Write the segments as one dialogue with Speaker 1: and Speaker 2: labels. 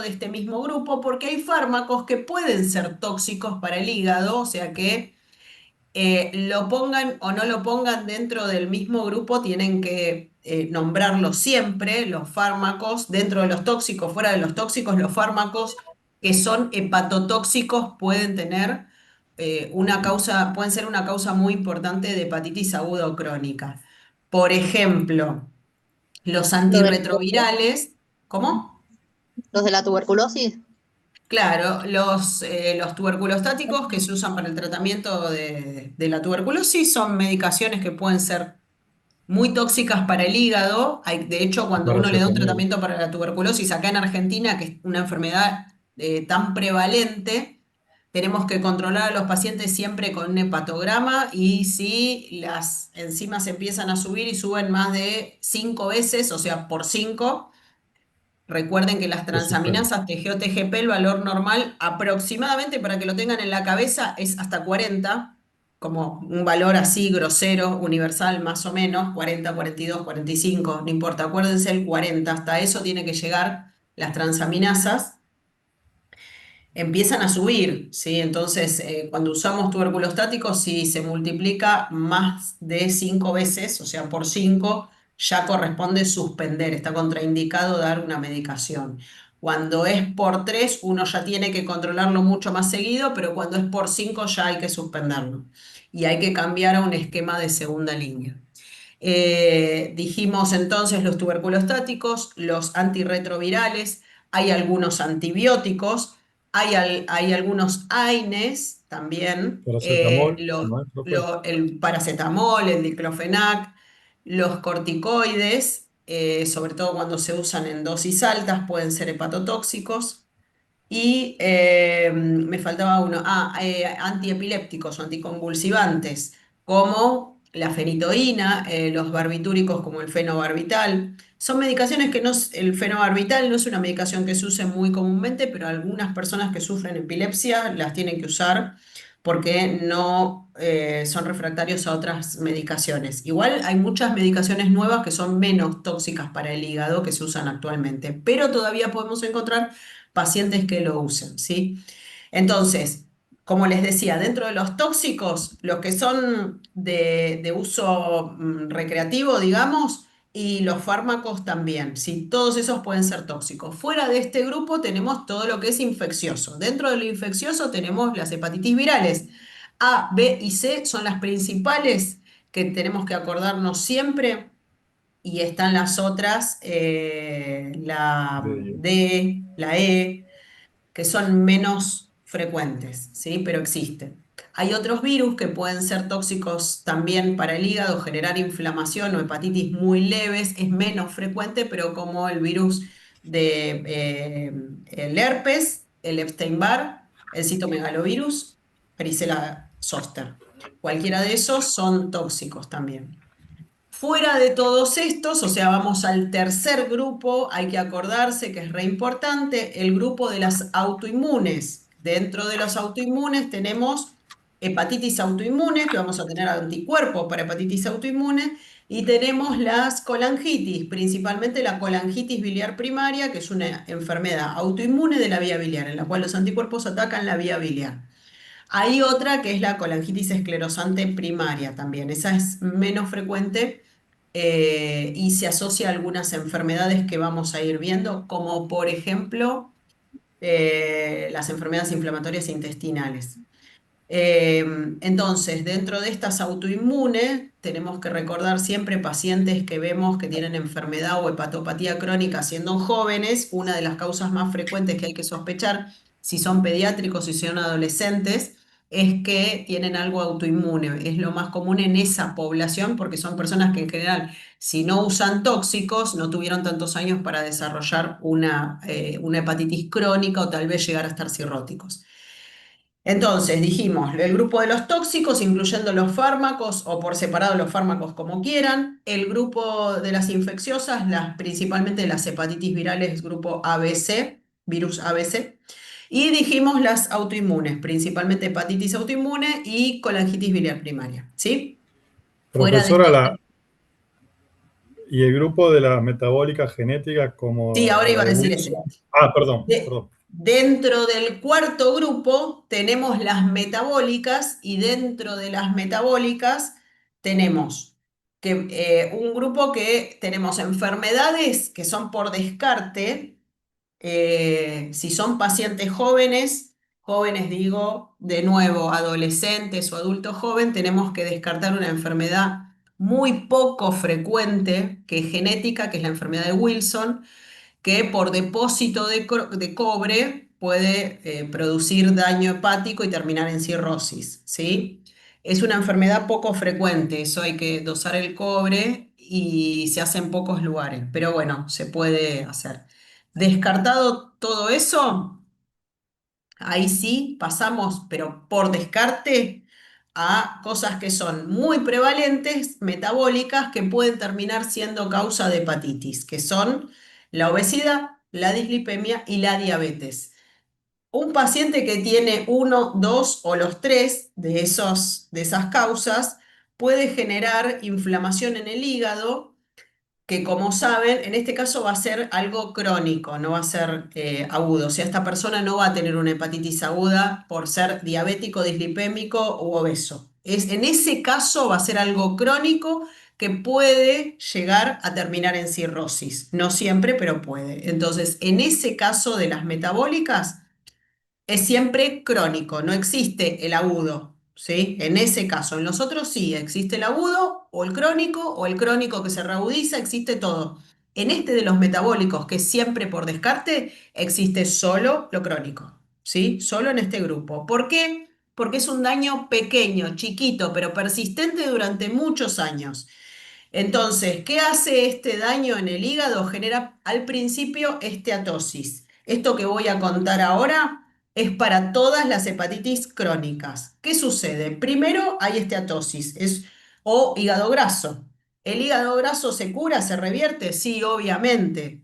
Speaker 1: de este mismo grupo porque hay fármacos que pueden ser tóxicos para el hígado, o sea que lo pongan o no lo pongan dentro del mismo grupo, tienen que nombrarlo siempre, los fármacos, dentro de los tóxicos, fuera de los tóxicos, los fármacos que son hepatotóxicos pueden tener una causa, pueden ser una causa muy importante de hepatitis aguda o crónica. Por ejemplo, los
Speaker 2: Lo de la tuberculosis.
Speaker 1: antirretrovirales, ¿cómo?
Speaker 2: Los de la tuberculosis.
Speaker 1: Claro, los tuberculostáticos que se usan para el tratamiento de la tuberculosis son medicaciones que pueden ser muy tóxicas para el hígado. De hecho,
Speaker 3: El
Speaker 1: cuando uno le da un
Speaker 3: paracetamol.
Speaker 1: tratamiento para la tuberculosis acá en Argentina, que es una enfermedad tan prevalente, tenemos que controlar a los pacientes siempre con un hepatograma y si las enzimas empiezan a subir y suben más de 5 veces, o sea, por 5. Recuerden que las
Speaker 3: Se suspende.
Speaker 1: transaminasas TG o TGP, el valor normal aproximadamente, para que lo tengan en la cabeza, es hasta 40, como un valor así grosero, universal más o menos, 40, 42, 45, no importa, acuérdense el 40, hasta eso tiene que llegar las transaminasas, empiezan a subir, ¿sí? Entonces, cuando usamos tuberculostáticos, si se multiplica más de 5 veces, o sea, por 5, ya corresponde suspender, está contraindicado dar una medicación. Cuando es por 3, uno ya tiene que controlarlo mucho más seguido, pero cuando es por 5 ya hay que suspenderlo. Y hay que cambiar a un esquema de segunda línea. Dijimos entonces los tuberculostáticos, los antirretrovirales, hay algunos antibióticos, hay algunos AINES también,
Speaker 3: Paracetamol, maestro, pues.
Speaker 1: el paracetamol, el diclofenac, los corticoides, sobre todo cuando se usan en dosis altas, pueden ser hepatotóxicos. Y me faltaba uno, antiepilépticos o anticonvulsivantes, como la fenitoína, los barbitúricos como el fenobarbital. Son medicaciones que no, el fenobarbital no es una medicación que se use muy comúnmente, pero algunas personas que sufren epilepsia las tienen que usar porque no son refractarios a otras medicaciones. Igual hay muchas medicaciones nuevas que son menos tóxicas para el hígado que se usan actualmente, pero todavía podemos encontrar pacientes que lo usen, ¿sí? Entonces, como les decía, dentro de los tóxicos, los que son de uso recreativo, digamos, y los fármacos también, ¿sí? Todos esos pueden ser tóxicos. Fuera de este grupo tenemos todo lo que es infeccioso. Dentro de lo infeccioso tenemos las hepatitis virales. A, B y C son las principales que tenemos que acordarnos siempre y están las otras, la
Speaker 3: De ello.
Speaker 1: D, la E, que son menos frecuentes, ¿sí? Pero existen. Hay otros virus que pueden ser tóxicos también para el hígado, generar inflamación o hepatitis muy leves, es menos frecuente, pero como el virus de el herpes, el Epstein-Barr, el citomegalovirus, varicela zoster. Cualquiera de esos son tóxicos también. Fuera de todos estos, o sea, vamos al tercer grupo, hay que acordarse que es re importante, el grupo de las autoinmunes. Dentro de los autoinmunes tenemos hepatitis autoinmune, que vamos a tener anticuerpos para hepatitis autoinmune, y tenemos las colangitis, principalmente la colangitis biliar primaria, que es una enfermedad autoinmune de la vía biliar, en la cual los anticuerpos atacan la vía biliar. Hay otra que es la colangitis esclerosante primaria también. Esa es menos frecuente y se asocia a algunas enfermedades que vamos a ir viendo, como por ejemplo las enfermedades inflamatorias intestinales. Eh, entonces, dentro de estas autoinmunes, tenemos que recordar siempre pacientes que vemos que tienen enfermedad o hepatopatía crónica siendo jóvenes. Una de las causas más frecuentes que hay que sospechar, si son pediátricos y si son adolescentes, es que tienen algo autoinmune. Es lo más común en esa población porque son personas que en general, si no usan tóxicos, no tuvieron tantos años para desarrollar una hepatitis crónica o tal vez llegar a estar cirróticos. Entonces, dijimos, el grupo de los tóxicos, incluyendo los fármacos o por separado los fármacos como quieran, el grupo de las infecciosas, principalmente las hepatitis virales, grupo ABC, virus ABC, y dijimos las autoinmunes, principalmente hepatitis autoinmune y colangitis biliar primaria, ¿sí? Fuera de
Speaker 3: Profesora,
Speaker 1: esto,
Speaker 3: la, Y el grupo de la metabólica genética
Speaker 1: Sí,
Speaker 3: como
Speaker 1: ahora
Speaker 3: la
Speaker 1: iba a
Speaker 3: de
Speaker 1: decir ese.
Speaker 3: Wilson. Ah, perdón,
Speaker 1: De-
Speaker 3: perdón.
Speaker 1: dentro del cuarto grupo tenemos las metabólicas y dentro de las metabólicas tenemos un grupo que tenemos enfermedades que son por descarte. Si son pacientes jóvenes, jóvenes digo, de nuevo, adolescentes o adultos jóvenes, tenemos que descartar una enfermedad muy poco frecuente, que es genética, que es la enfermedad de Wilson, que por depósito de cobre puede producir daño hepático y terminar en cirrosis, ¿sí? Es una enfermedad poco frecuente, eso hay que dosar el cobre y se hace en pocos lugares, pero bueno, se puede hacer. Descartado todo eso, ahí sí pasamos, pero por descarte, a cosas que son muy prevalentes, metabólicas, que pueden terminar siendo causa de hepatitis, que son la obesidad, la dislipemia y la diabetes. Un paciente que tiene uno, dos o los tres de esas causas puede generar inflamación en el hígado que como saben, en este caso va a ser algo crónico, no va a ser agudo. O sea, esta persona no va a tener una hepatitis aguda por ser diabético, dislipémico u obeso. En ese caso va a ser algo crónico que puede llegar a terminar en cirrosis. No siempre, pero puede. Entonces, en ese caso de las metabólicas, es siempre crónico, no existe el agudo, ¿sí? En ese caso, en los otros sí, existe el agudo o el crónico que se reagudiza, existe todo. En este de los metabólicos, que es siempre por descarte, existe solo lo crónico, ¿sí? Solo en este grupo. ¿Por qué? Porque es un daño pequeño, chiquito, pero persistente durante muchos años. Entonces, ¿qué hace este daño en el hígado? Genera al principio esteatosis. Esto que voy a contar ahora es para todas las hepatitis crónicas. ¿Qué sucede? Primero hay esteatosis o hígado graso. ¿El hígado graso se cura, se revierte? Sí, obviamente,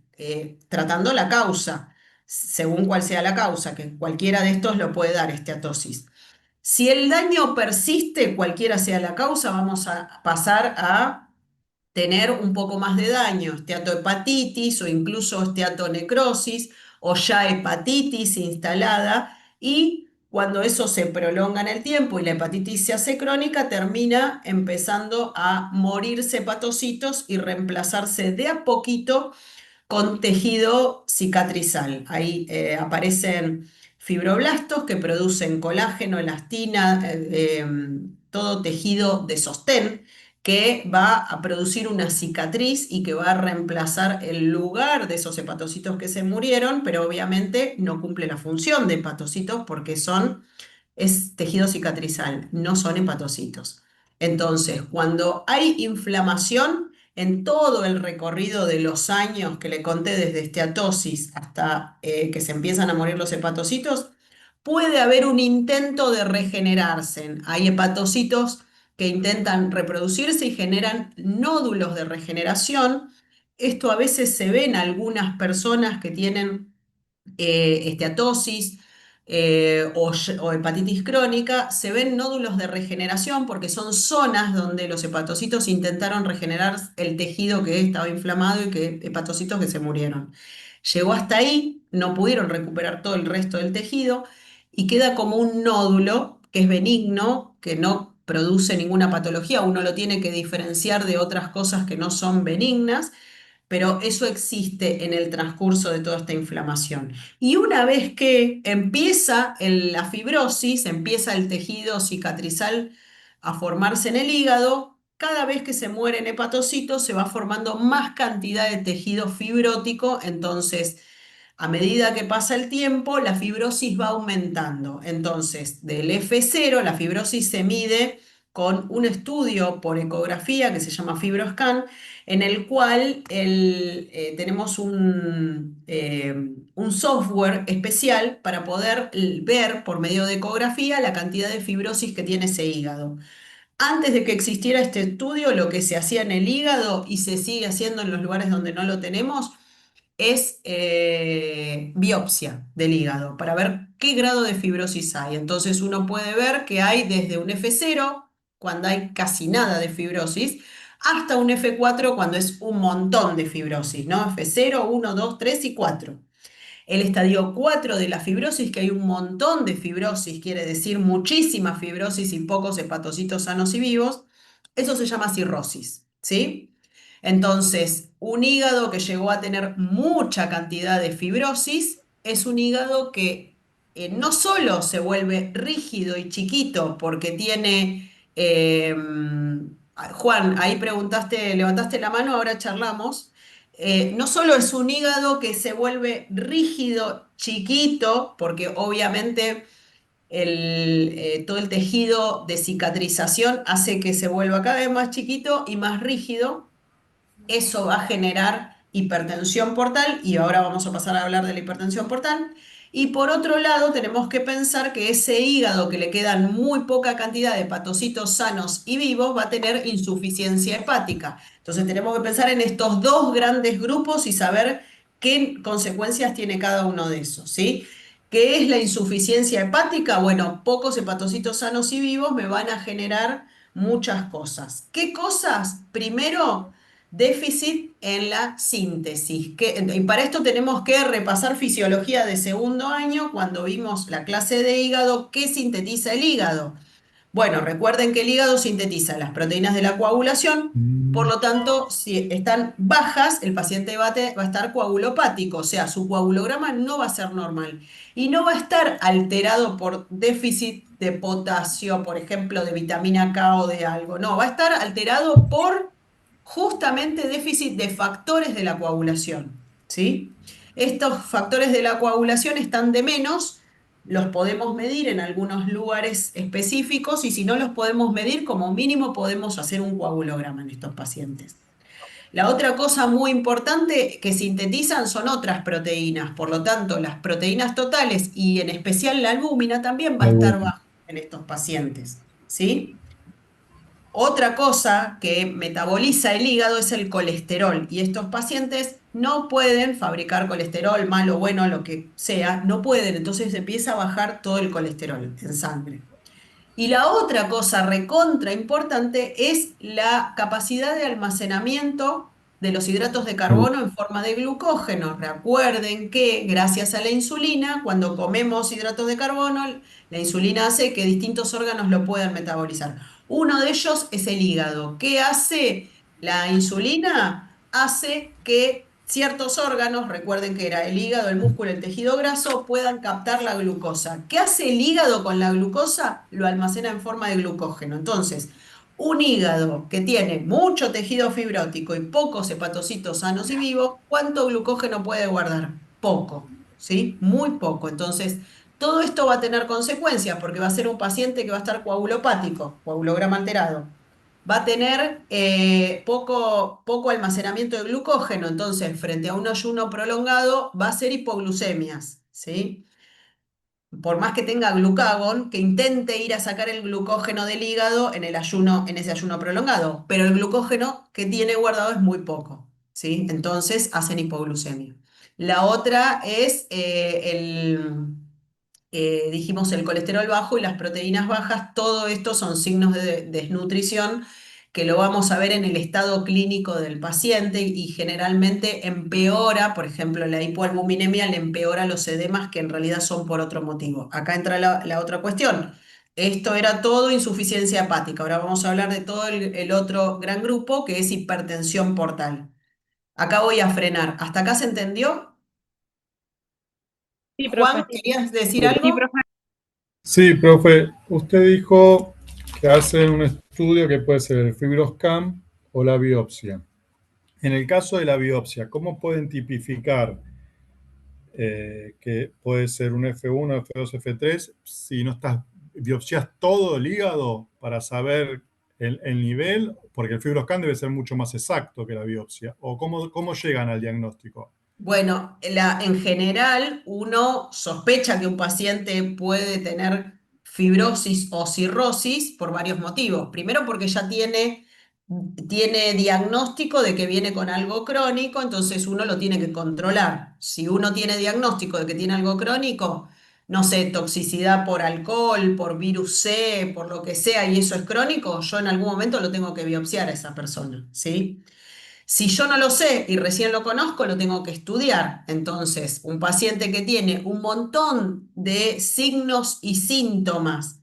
Speaker 1: tratando la causa, según cuál sea la causa, que cualquiera de estos lo puede dar esteatosis. Si el daño persiste, cualquiera sea la causa, vamos a pasar a tener un poco más de daño, esteatohepatitis o incluso esteatonecrosis o ya hepatitis instalada y cuando eso se prolonga en el tiempo y la hepatitis se hace crónica, termina empezando a morirse hepatocitos y reemplazarse de a poquito con tejido cicatrizal. Ahí aparecen fibroblastos que producen colágeno, elastina, todo tejido de sostén que va a producir una cicatriz y que va a reemplazar el lugar de esos hepatocitos que se murieron, pero obviamente no cumple la función de hepatocitos porque es tejido cicatrizal, no son hepatocitos. Entonces, cuando hay inflamación, en todo el recorrido de los años que le conté desde esteatosis hasta que se empiezan a morir los hepatocitos, puede haber un intento de regenerarse. Hay hepatocitos que intentan reproducirse y generan nódulos de regeneración. Esto a veces se ve en algunas personas que tienen esteatosis o hepatitis crónica, se ven nódulos de regeneración porque son zonas donde los hepatocitos intentaron regenerar el tejido que estaba inflamado y que hepatocitos que se murieron. Llegó hasta ahí, no pudieron recuperar todo el resto del tejido y queda como un nódulo que es benigno, que no produce ninguna patología. Uno lo tiene que diferenciar de otras cosas que no son benignas, pero eso existe en el transcurso de toda esta inflamación. Y una vez que empieza la fibrosis, empieza el tejido cicatrizal a formarse en el hígado, cada vez que se mueren hepatocitos se va formando más cantidad de tejido fibrótico, entonces a medida que pasa el tiempo, la fibrosis va aumentando. Entonces, del F0, la fibrosis se mide con un estudio por ecografía que se llama FibroScan, en el cual tenemos un software especial para poder ver por medio de ecografía la cantidad de fibrosis que tiene ese hígado. Antes de que existiera este estudio, lo que se hacía en el hígado y se sigue haciendo en los lugares donde no lo tenemos es biopsia del hígado para ver qué grado de fibrosis hay. Entonces uno puede ver que hay desde un F0, cuando hay casi nada de fibrosis, hasta un F4 cuando es un montón de fibrosis, ¿no? F0, 1, 2, 3 y 4. El estadio 4 de la fibrosis, que hay un montón de fibrosis, quiere decir muchísima fibrosis y pocos hepatocitos sanos y vivos, eso se llama cirrosis, ¿sí? Entonces, un hígado que llegó a tener mucha cantidad de fibrosis es un hígado que no solo se vuelve rígido y chiquito porque tiene, Juan, ahí preguntaste, levantaste la mano, ahora charlamos. No solo es un hígado que se vuelve rígido, chiquito, porque obviamente todo el tejido de cicatrización hace que se vuelva cada vez más chiquito y más rígido. Eso va a generar hipertensión portal y ahora vamos a pasar a hablar de la hipertensión portal. Y por otro lado, tenemos que pensar que ese hígado que le quedan muy poca cantidad de hepatocitos sanos y vivos va a tener insuficiencia hepática. Entonces tenemos que pensar en estos dos grandes grupos y saber qué consecuencias tiene cada uno de esos, ¿sí? ¿Qué es la insuficiencia hepática? Bueno, pocos hepatocitos sanos y vivos me van a generar muchas cosas. ¿Qué cosas? Primero, déficit en la síntesis. Y para esto tenemos que repasar fisiología de segundo año cuando vimos la clase de hígado. ¿Qué sintetiza el hígado? Bueno, recuerden que el hígado sintetiza las proteínas de la coagulación, por lo tanto, si están bajas, el paciente va a estar coagulopático, o sea, su coagulograma no va a ser normal y no va a estar alterado por déficit de potasio, por ejemplo, de vitamina K o de algo, no, va a estar alterado por justamente déficit de factores de la coagulación, ¿sí? Estos factores de la coagulación están de menos, los podemos medir en algunos lugares específicos y si no los podemos medir, como mínimo podemos hacer un coagulograma en estos pacientes. La otra cosa muy importante que sintetizan son otras proteínas, por lo tanto, las proteínas totales y en especial la albúmina también va a estar baja en estos pacientes, ¿sí? Otra cosa que metaboliza el hígado es el colesterol y estos pacientes no pueden fabricar colesterol, malo, bueno, lo que sea, no pueden, entonces empieza a bajar todo el colesterol en sangre. Y la otra cosa recontra importante es la capacidad de almacenamiento de los hidratos de carbono en forma de glucógeno. Recuerden que gracias a la insulina, cuando comemos hidratos de carbono, la insulina hace que distintos órganos lo puedan metabolizar. Uno de ellos es el hígado. ¿Qué hace la insulina? Hace que ciertos órganos, recuerden que era el hígado, el músculo, el tejido graso, puedan captar la glucosa. ¿Qué hace el hígado con la glucosa? Lo almacena en forma de glucógeno. Entonces, un hígado que tiene mucho tejido fibrótico y pocos hepatocitos sanos y vivos, ¿cuánto glucógeno puede guardar? Poco, ¿sí? Muy poco. Entonces, todo esto va a tener consecuencias porque va a ser un paciente que va a estar coagulopático, coagulograma alterado, va a tener poco almacenamiento de glucógeno, entonces frente a un ayuno prolongado va a ser hipoglucemias, ¿sí? Por más que tenga glucagón, que intente ir a sacar el glucógeno del hígado en el ayuno, en ese ayuno prolongado, pero el glucógeno que tiene guardado es muy poco, ¿sí? Entonces hacen hipoglucemia. La otra es dijimos el colesterol bajo y las proteínas bajas, todo esto son signos de desnutrición que lo vamos a ver en el estado clínico del paciente y generalmente empeora, por ejemplo, la hipoalbuminemia le empeora los edemas que en realidad son por otro motivo. Acá entra la otra cuestión. Esto era todo insuficiencia hepática. Ahora vamos a hablar de todo el otro gran grupo que es hipertensión portal. Acá voy a frenar. ¿Hasta acá se entendió?
Speaker 4: Sí,
Speaker 1: Juan,
Speaker 4: profe.
Speaker 1: ¿querías decir
Speaker 4: Sí,
Speaker 1: algo?
Speaker 4: profe.
Speaker 3: Sí, profe, usted dijo que hacen un estudio que puede ser el FibroScan o la biopsia. En el caso de la biopsia, ¿cómo pueden tipificar que puede ser un F1, F2, F3 si no estás, biopsias todo el hígado para saber el nivel? Porque el FibroScan debe ser mucho más exacto que la biopsia. ¿O cómo llegan al diagnóstico?
Speaker 1: Bueno, en general uno sospecha que un paciente puede tener fibrosis o cirrosis por varios motivos. Primero porque ya tiene diagnóstico de que viene con algo crónico, entonces uno lo tiene que controlar. Si uno tiene diagnóstico de que tiene algo crónico, no sé, toxicidad por alcohol, por virus C, por lo que sea, y eso es crónico, yo en algún momento lo tengo que biopsiar a esa persona, ¿sí? Si yo no lo sé y recién lo conozco, lo tengo que estudiar. Entonces, un paciente que tiene un montón de signos y síntomas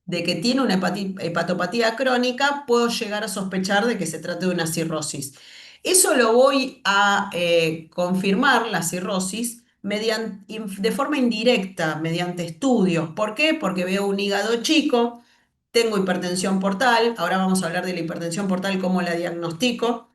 Speaker 1: de que tiene una hepatopatía crónica, puedo llegar a sospechar de que se trata de una cirrosis. Eso lo voy a confirmar, la cirrosis, de forma indirecta, mediante estudios. ¿Por qué? Porque veo un hígado chico, tengo hipertensión portal, ahora vamos a hablar de la hipertensión portal, cómo la diagnostico.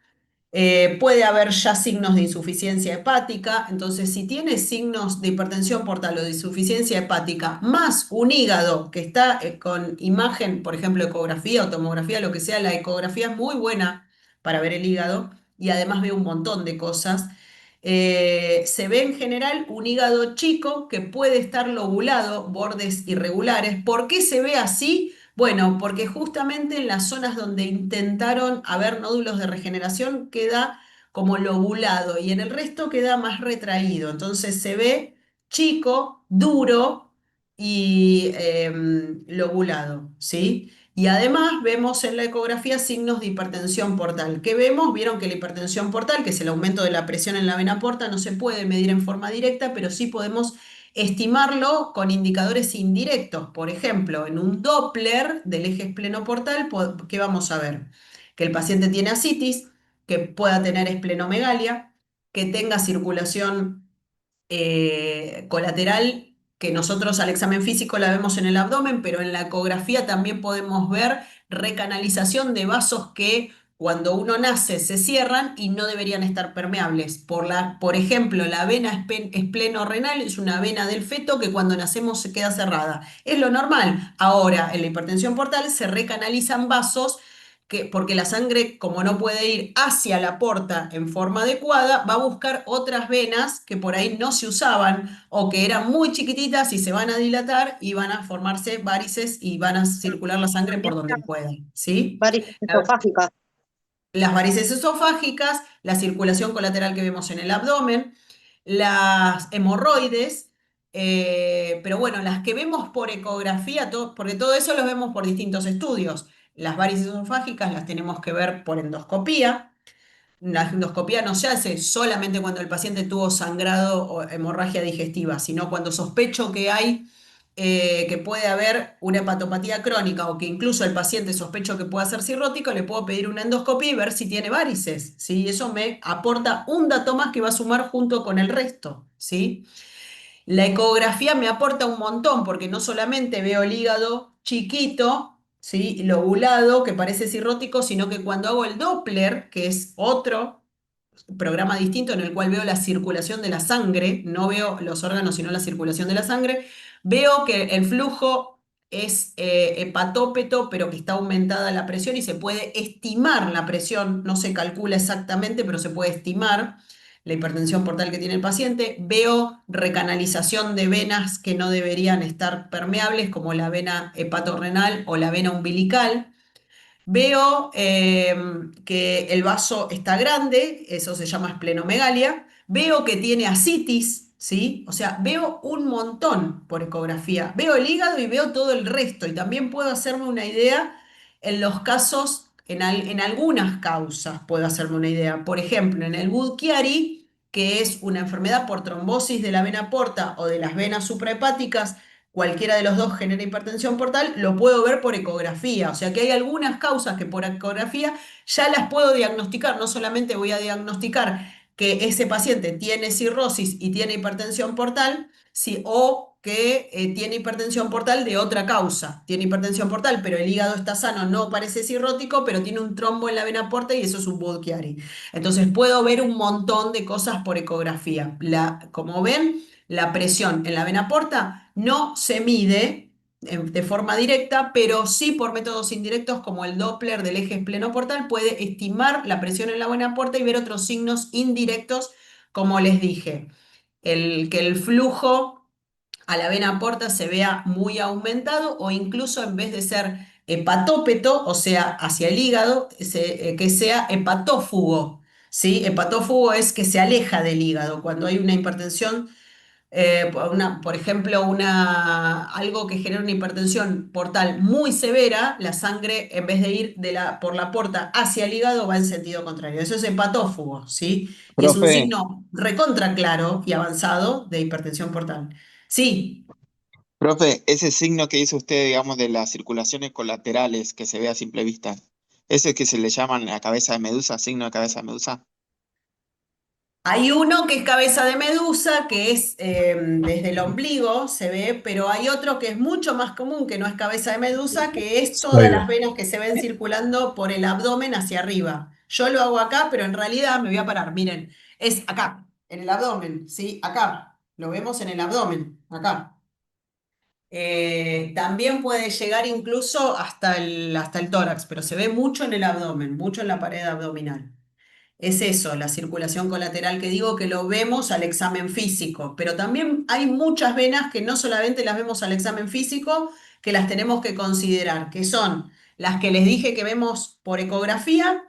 Speaker 1: Puede haber ya signos de insuficiencia hepática, entonces si tiene signos de hipertensión portal o de insuficiencia hepática, más un hígado que está con imagen, por ejemplo, ecografía o tomografía, lo que sea, la ecografía es muy buena para ver el hígado y además ve un montón de cosas. Se ve en general un hígado chico que puede estar lobulado, bordes irregulares. ¿Por qué se ve así? Bueno, porque justamente en las zonas donde intentaron haber nódulos de regeneración queda como lobulado y en el resto queda más retraído. Entonces se ve chico, duro y lobulado, ¿sí? Y además vemos en la ecografía signos de hipertensión portal. ¿Qué vemos? Vieron que la hipertensión portal, que es el aumento de la presión en la vena porta, no se puede medir en forma directa, pero sí podemos estimarlo con indicadores indirectos. Por ejemplo, en un Doppler del eje esplenoportal, ¿qué vamos a ver? Que el paciente tiene ascitis, que pueda tener esplenomegalia, que tenga circulación colateral, que nosotros al examen físico la vemos en el abdomen, pero en la ecografía también podemos ver recanalización de vasos que cuando uno nace se cierran y no deberían estar permeables. Por ejemplo, la vena esplenorrenal es una vena del feto que cuando nacemos se queda cerrada. Es lo normal. Ahora, en la hipertensión portal se recanalizan vasos porque la sangre, como no puede ir hacia la porta en forma adecuada, va a buscar otras venas que por ahí no se usaban o que eran muy chiquititas y se van a dilatar y van a formarse varices y van a circular la sangre por donde puedan, ¿sí?
Speaker 2: Varices esofágicas.
Speaker 1: Las varices esofágicas, la circulación colateral que vemos en el abdomen, las hemorroides, pero bueno, las que vemos por ecografía, porque todo eso lo vemos por distintos estudios. Las varices esofágicas las tenemos que ver por endoscopía. La endoscopía no se hace solamente cuando el paciente tuvo sangrado o hemorragia digestiva, sino cuando sospecho que hay, que puede haber una hepatopatía crónica o que incluso el paciente sospecho que pueda ser cirrótico, le puedo pedir una endoscopia y ver si tiene varices, ¿sí? Eso me aporta un dato más que va a sumar junto con el resto, ¿sí? La ecografía me aporta un montón porque no solamente veo el hígado chiquito, ¿sí? Lobulado, que parece cirrótico, sino que cuando hago el Doppler, que es otro programa distinto en el cual veo la circulación de la sangre, no veo los órganos, sino la circulación de la sangre, veo que el flujo es hepatópeto, pero que está aumentada la presión y se puede estimar la presión, no se calcula exactamente, pero se puede estimar la hipertensión portal que tiene el paciente. Veo recanalización de venas que no deberían estar permeables, como la vena hepatorrenal o la vena umbilical. Veo que el vaso está grande, eso se llama esplenomegalia. Veo que tiene ascitis, ¿sí? O sea, veo un montón por ecografía. Veo el hígado y veo todo el resto. Y también puedo hacerme una idea en los casos, en algunas causas puedo hacerme una idea. Por ejemplo, en el Budd-Chiari, que es una enfermedad por trombosis de la vena porta o de las venas suprahepáticas, cualquiera de los dos genera hipertensión portal, lo puedo ver por ecografía. O sea que hay algunas causas que por ecografía ya las puedo diagnosticar. No solamente voy a diagnosticar que ese paciente tiene cirrosis y tiene hipertensión portal, o que tiene hipertensión portal de otra causa. Tiene hipertensión portal, pero el hígado está sano, no parece cirrótico, pero tiene un trombo en la vena porta y eso es un Budd-Chiari. Entonces puedo ver un montón de cosas por ecografía. Como ven, la presión en la vena porta no se mide de forma directa, pero sí por métodos indirectos como el Doppler del eje esplenoportal puede estimar la presión en la vena porta y ver otros signos indirectos, como les dije, que el flujo a la vena porta se vea muy aumentado o incluso en vez de ser hepatópeto, o sea, hacia el hígado, que sea hepatófugo. ¿Sí? Hepatófugo es que se aleja del hígado. Cuando hay una hipertensión Por ejemplo, algo que genera una hipertensión portal muy severa, la sangre en vez de ir por la porta hacia el hígado va en sentido contrario. Eso es hepatófugo, ¿sí? Y es un
Speaker 4: Profe,
Speaker 1: signo recontra claro y avanzado de hipertensión portal. Sí,
Speaker 4: profe, ese signo que dice usted, digamos, de las circulaciones colaterales que se ve a simple vista, ese que se le llaman la cabeza de medusa, signo de cabeza de medusa.
Speaker 1: hay uno que es cabeza de medusa, que es desde el ombligo, se ve, pero hay otro que es mucho más común, que no es cabeza de medusa, que es todas las
Speaker 3: Spoiler.
Speaker 1: venas que se ven circulando por el abdomen hacia arriba. Yo lo hago acá, pero en realidad me voy a parar, miren, es acá, en el abdomen, ¿sí? Acá, lo vemos en el abdomen, acá. También puede llegar incluso hasta el tórax, pero se ve mucho en el abdomen, mucho en la pared abdominal. Es eso, la circulación colateral que digo que lo vemos al examen físico, pero también hay muchas venas que no solamente las vemos al examen físico, que las tenemos que considerar, que son las que les dije que vemos por ecografía,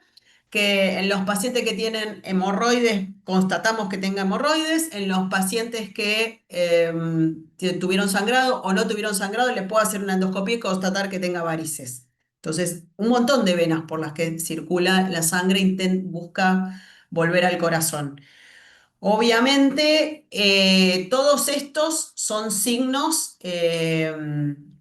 Speaker 1: que en los pacientes que tienen hemorroides constatamos que tenga hemorroides, en los pacientes que tuvieron sangrado o no tuvieron sangrado le puedo hacer una endoscopia y constatar que tenga varices. Entonces, un montón de venas por las que circula la sangre busca volver al corazón. Obviamente, todos estos son signos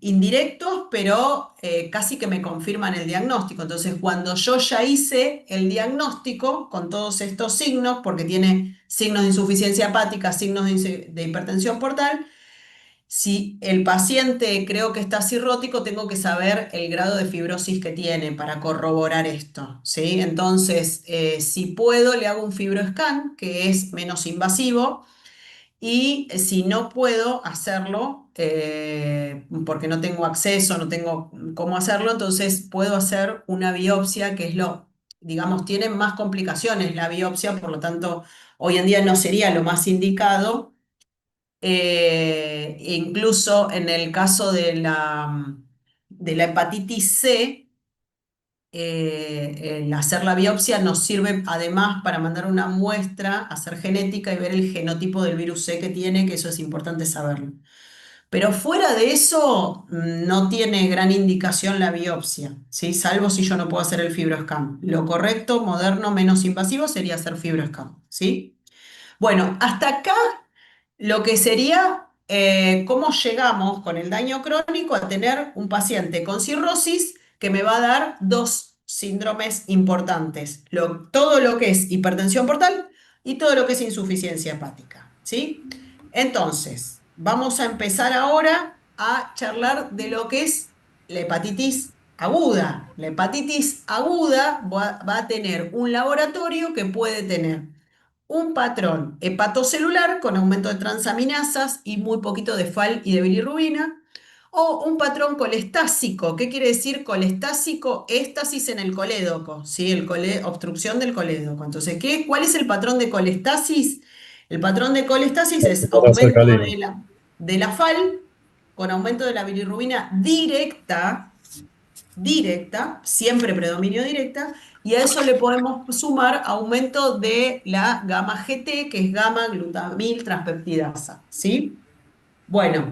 Speaker 1: indirectos, pero casi que me confirman el diagnóstico. Entonces, cuando yo ya hice el diagnóstico con todos estos signos, porque tiene signos de insuficiencia hepática, signos de hipertensión portal, si el paciente creo que está cirrótico, tengo que saber el grado de fibrosis que tiene para corroborar esto, ¿sí? Entonces, si puedo, le hago un fibroscan, que es menos invasivo, y si no puedo hacerlo, porque no tengo acceso, no tengo cómo hacerlo, entonces puedo hacer una biopsia, que es digamos, tiene más complicaciones la biopsia, por lo tanto, hoy en día no sería lo más indicado. Incluso en el caso de la hepatitis C, el hacer la biopsia nos sirve además para mandar una muestra, hacer genética y ver el genotipo del virus C que tiene, que eso es importante saberlo. Pero fuera de eso, no tiene gran indicación la biopsia, ¿sí? Salvo si yo no puedo hacer el fibroscan. Lo correcto, moderno, menos invasivo sería hacer fibroscan, ¿sí? Bueno, hasta acá lo que sería cómo llegamos con el daño crónico a tener un paciente con cirrosis que me va a dar dos síndromes importantes, todo lo que es hipertensión portal y todo lo que es insuficiencia hepática, ¿sí? Entonces, vamos a empezar ahora a charlar de lo que es la hepatitis aguda. La hepatitis aguda va a tener un laboratorio que puede tener un patrón hepatocelular con aumento de transaminasas y muy poquito de FAL y de bilirrubina, o un patrón colestásico. ¿Qué quiere decir colestásico? Éstasis en el colédoco, ¿sí? Obstrucción del colédoco. Entonces, ¿cuál es el patrón de colestasis? El patrón de colestasis es
Speaker 3: Para
Speaker 1: aumento
Speaker 3: alcalino.
Speaker 1: de la FAL con aumento de la bilirrubina directa, siempre predominio directa, y a eso le podemos sumar aumento de la gamma GT, que es gamma glutamil transpeptidasa, ¿sí? Bueno,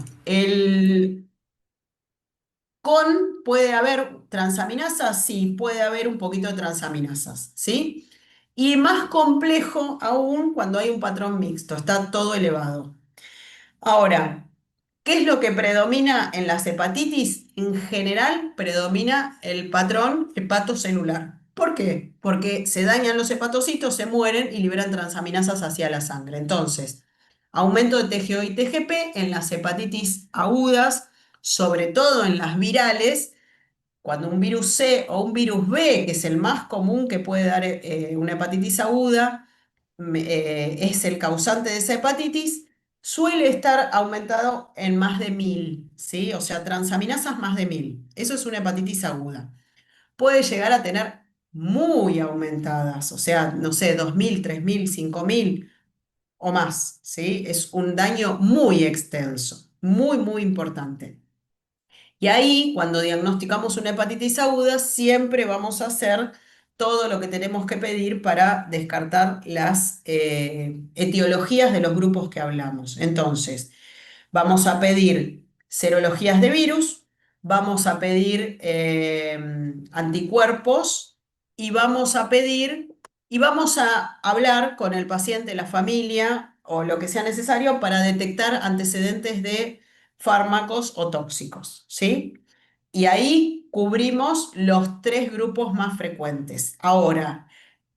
Speaker 1: puede haber transaminasas, sí, puede haber un poquito de transaminasas, ¿sí? Y más complejo aún cuando hay un patrón mixto, está todo elevado. Ahora, ¿qué es lo que predomina en las hepatitis? En general, predomina el patrón hepatocelular. ¿Por qué? Porque se dañan los hepatocitos, se mueren y liberan transaminasas hacia la sangre. Entonces, aumento de TGO y TGP en las hepatitis agudas, sobre todo en las virales, cuando un virus C o un virus B, que es el más común que puede dar una hepatitis aguda, es el causante de esa hepatitis, suele estar aumentado en más de 1000, ¿sí? O sea, transaminasas más de 1000. Eso es una hepatitis aguda. Puede llegar a tener muy aumentadas, o sea, no sé, 2000, 3000, 5000 o más, ¿sí? Es un daño muy extenso, muy, muy importante. Y ahí, cuando diagnosticamos una hepatitis aguda, siempre vamos a hacer todo lo que tenemos que pedir para descartar las etiologías de los grupos que hablamos. Entonces, vamos a pedir serologías de virus, vamos a pedir anticuerpos y vamos a hablar con el paciente, la familia o lo que sea necesario para detectar antecedentes de fármacos o tóxicos, ¿sí? Y ahí cubrimos los tres grupos más frecuentes. Ahora,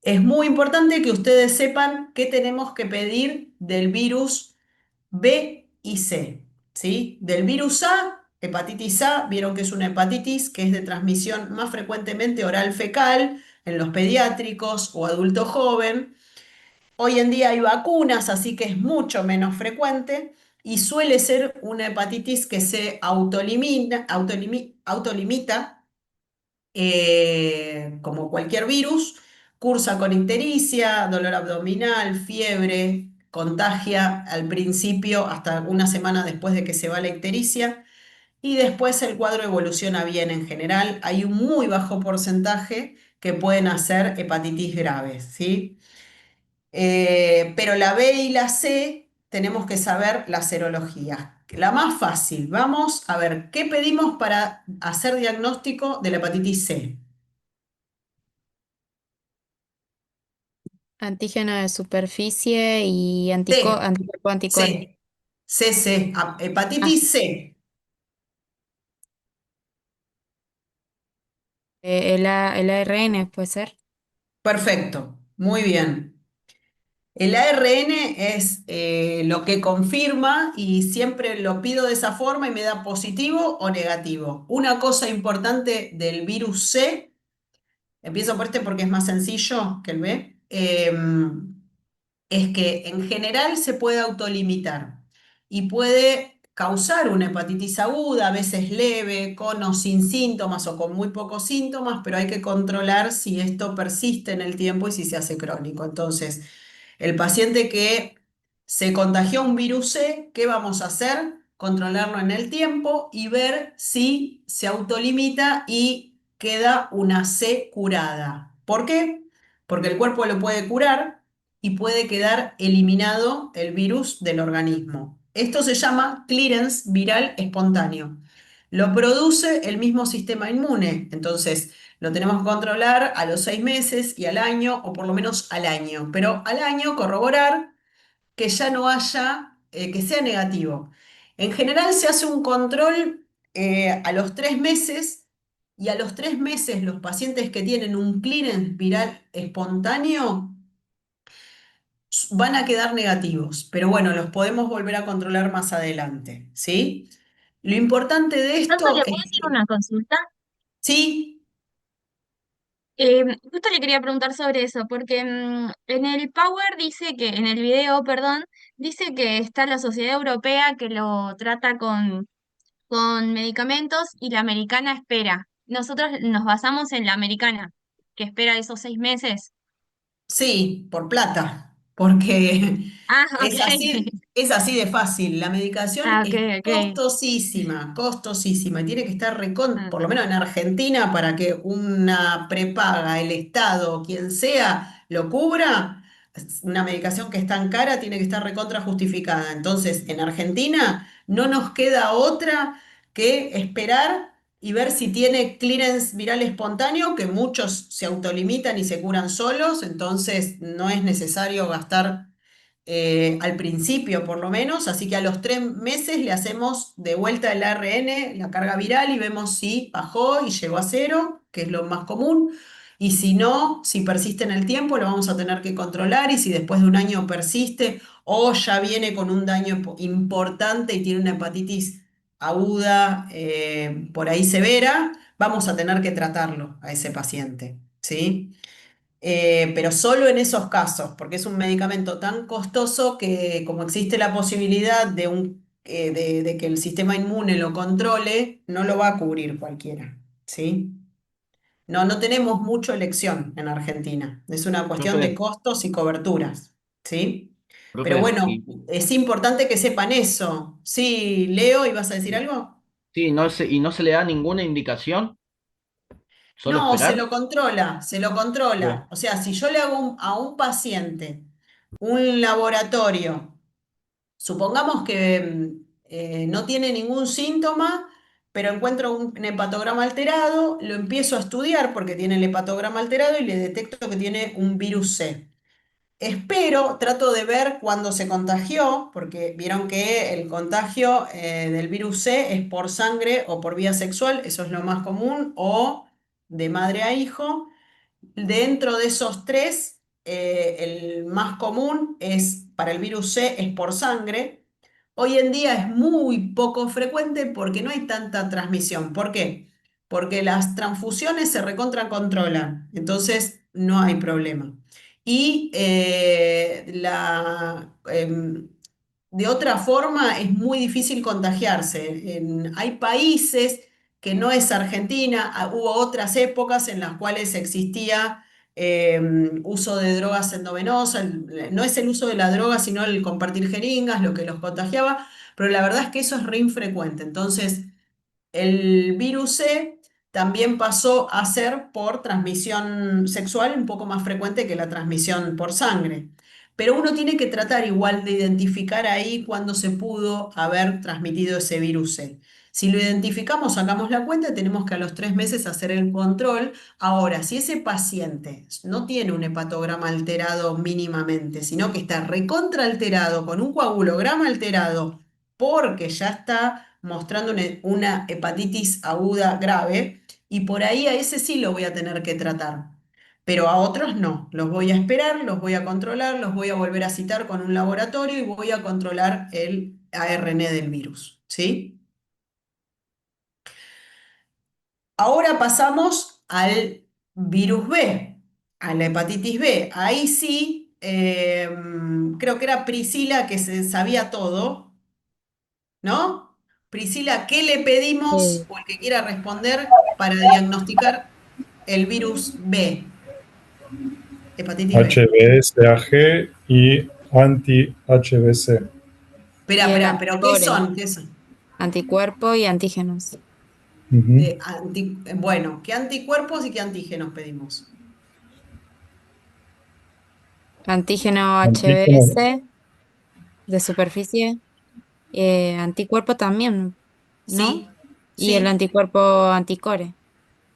Speaker 1: es muy importante que ustedes sepan qué tenemos que pedir del virus B y C, ¿sí? Del virus A, hepatitis A, vieron que es una hepatitis que es de transmisión más frecuentemente oral fecal en los pediátricos o adulto joven. Hoy en día hay vacunas, así que es mucho menos frecuente y suele ser una hepatitis que se autolimita como cualquier virus, cursa con ictericia, dolor abdominal, fiebre, contagia al principio hasta una semana después de que se va la ictericia y después el cuadro evoluciona bien en general. Hay un muy bajo porcentaje que pueden hacer hepatitis graves, ¿sí? Pero la B y la C tenemos que saber la serología. La más fácil, vamos a ver, ¿qué pedimos para hacer diagnóstico de la hepatitis C?
Speaker 5: Antígeno de superficie y
Speaker 1: C,
Speaker 5: anticuerpo anticuerpo.
Speaker 1: C, C,
Speaker 5: Ah,
Speaker 1: hepatitis C.
Speaker 5: el ARN puede ser.
Speaker 1: Perfecto, muy bien. El ARN es lo que confirma y siempre lo pido de esa forma y me da positivo o negativo. Una cosa importante del virus C, empiezo por este porque es más sencillo que el B, es que en general se puede autolimitar y puede causar una hepatitis aguda, a veces leve, con o sin síntomas o con muy pocos síntomas, pero hay que controlar si esto persiste en el tiempo y si se hace crónico. Entonces, el paciente que se contagió un virus C, ¿qué vamos a hacer? Controlarlo en el tiempo y ver si se autolimita y queda una C curada. ¿Por qué? Porque el cuerpo lo puede curar y puede quedar eliminado el virus del organismo. Esto se llama clearance viral espontáneo. Lo produce el mismo sistema inmune, entonces lo tenemos que controlar a los 6 meses y al año, o por lo menos al año, pero al año corroborar que ya no haya, que sea negativo. En general se hace un control a los 3 meses y a los 3 meses los pacientes que tienen un clearance viral espontáneo van a quedar negativos, pero bueno, los podemos volver a controlar más adelante, ¿sí? Lo importante de
Speaker 6: Pronto
Speaker 1: esto
Speaker 6: le
Speaker 1: es
Speaker 6: puedo hacer
Speaker 1: que,
Speaker 6: una consulta.
Speaker 1: sí,
Speaker 6: Justo le quería preguntar sobre eso, porque en el Power dice que, en el video, perdón, dice que está la Sociedad Europea que lo trata con medicamentos y la americana espera. Nosotros nos basamos en la americana, que espera esos 6 meses.
Speaker 1: sí, por plata, porque
Speaker 6: Ah, ok.
Speaker 1: es así de fácil. La medicación
Speaker 6: Ah, ok,
Speaker 1: es
Speaker 6: ok.
Speaker 1: costosísima, y tiene que estar
Speaker 6: Ah,
Speaker 1: por lo menos en Argentina, para que una prepaga, el Estado, quien sea, lo cubra. Una medicación que es tan cara tiene que estar recontra justificada. Entonces, en Argentina no nos queda otra que esperar y ver si tiene clearance viral espontáneo, que muchos se autolimitan y se curan solos, entonces no es necesario gastar al principio por lo menos, así que a los 3 meses le hacemos de vuelta el ARN, la carga viral, y vemos si bajó y llegó a cero, que es lo más común. Y si no, si persiste en el tiempo, lo vamos a tener que controlar, y si después de un año persiste o ya viene con un daño importante y tiene una hepatitis aguda, por ahí severa, vamos a tener que tratarlo a ese paciente, ¿sí? Pero solo en esos casos, porque es un medicamento tan costoso que como existe la posibilidad de que el sistema inmune lo controle, no lo va a cubrir cualquiera, ¿sí? No, no tenemos mucha elección en Argentina. Es una cuestión de
Speaker 7: Profe,
Speaker 1: costos y coberturas, ¿sí? Pero
Speaker 7: profe,
Speaker 1: bueno, es importante que sepan eso. Sí, Leo, ¿ibas a decir algo?
Speaker 7: sí, no se le da ninguna indicación. ¿Solo
Speaker 1: No, se
Speaker 7: esperar?
Speaker 1: lo controla, se lo controla.
Speaker 3: Sí.
Speaker 1: O sea, si yo le hago a un paciente un laboratorio, supongamos que no tiene ningún síntoma, pero encuentro un hepatograma alterado, lo empiezo a estudiar porque tiene el hepatograma alterado y le detecto que tiene un virus C. Espero, trato de ver cuándo se contagió, porque vieron que el contagio del virus C es por sangre o por vía sexual, eso es lo más común, o de madre a hijo. Dentro de esos tres, el más común es para el virus C es por sangre. Hoy en día es muy poco frecuente porque no hay tanta transmisión. ¿Por qué? Porque las transfusiones se recontracontrolan, entonces no hay problema. Y de otra forma es muy difícil contagiarse. Hay países que no es Argentina, hubo otras épocas en las cuales existía uso de drogas endovenosas, no es el uso de la droga, sino el compartir jeringas, lo que los contagiaba, pero la verdad es que eso es re infrecuente. Entonces, el virus C también pasó a ser por transmisión sexual un poco más frecuente que la transmisión por sangre. Pero uno tiene que tratar igual de identificar ahí cuándo se pudo haber transmitido ese virus C. Si lo identificamos, sacamos la cuenta y tenemos que a los 3 meses hacer el control. Ahora, si ese paciente no tiene un hepatograma alterado mínimamente, sino que está recontra alterado, con un coagulograma alterado, porque ya está mostrando una hepatitis aguda grave, y por ahí a ese sí lo voy a tener que tratar. Pero a otros no, los voy a esperar, los voy a controlar, los voy a volver a citar con un laboratorio y voy a controlar el ARN del virus, ¿sí? Ahora pasamos al virus B, a la hepatitis B. Ahí sí, creo que era Priscila que se sabía todo, ¿no? Priscila, ¿qué le pedimos,
Speaker 5: Eh,
Speaker 1: o el que quiera responder, para diagnosticar el virus B, hepatitis B?
Speaker 3: HBsAg y anti-HBC.
Speaker 1: Espera,
Speaker 5: y el
Speaker 1: espera, pero ¿qué
Speaker 5: anticore,
Speaker 1: son? ¿Qué son?
Speaker 5: anticuerpo y antígenos.
Speaker 3: Ujú.
Speaker 1: Bueno, ¿qué anticuerpos y qué antígenos pedimos?
Speaker 5: Antígeno
Speaker 3: Antígeno.
Speaker 5: HBs de superficie, anticuerpo también, ¿no?
Speaker 1: Sí,
Speaker 5: Y el
Speaker 1: sí.
Speaker 5: anticuerpo anticore.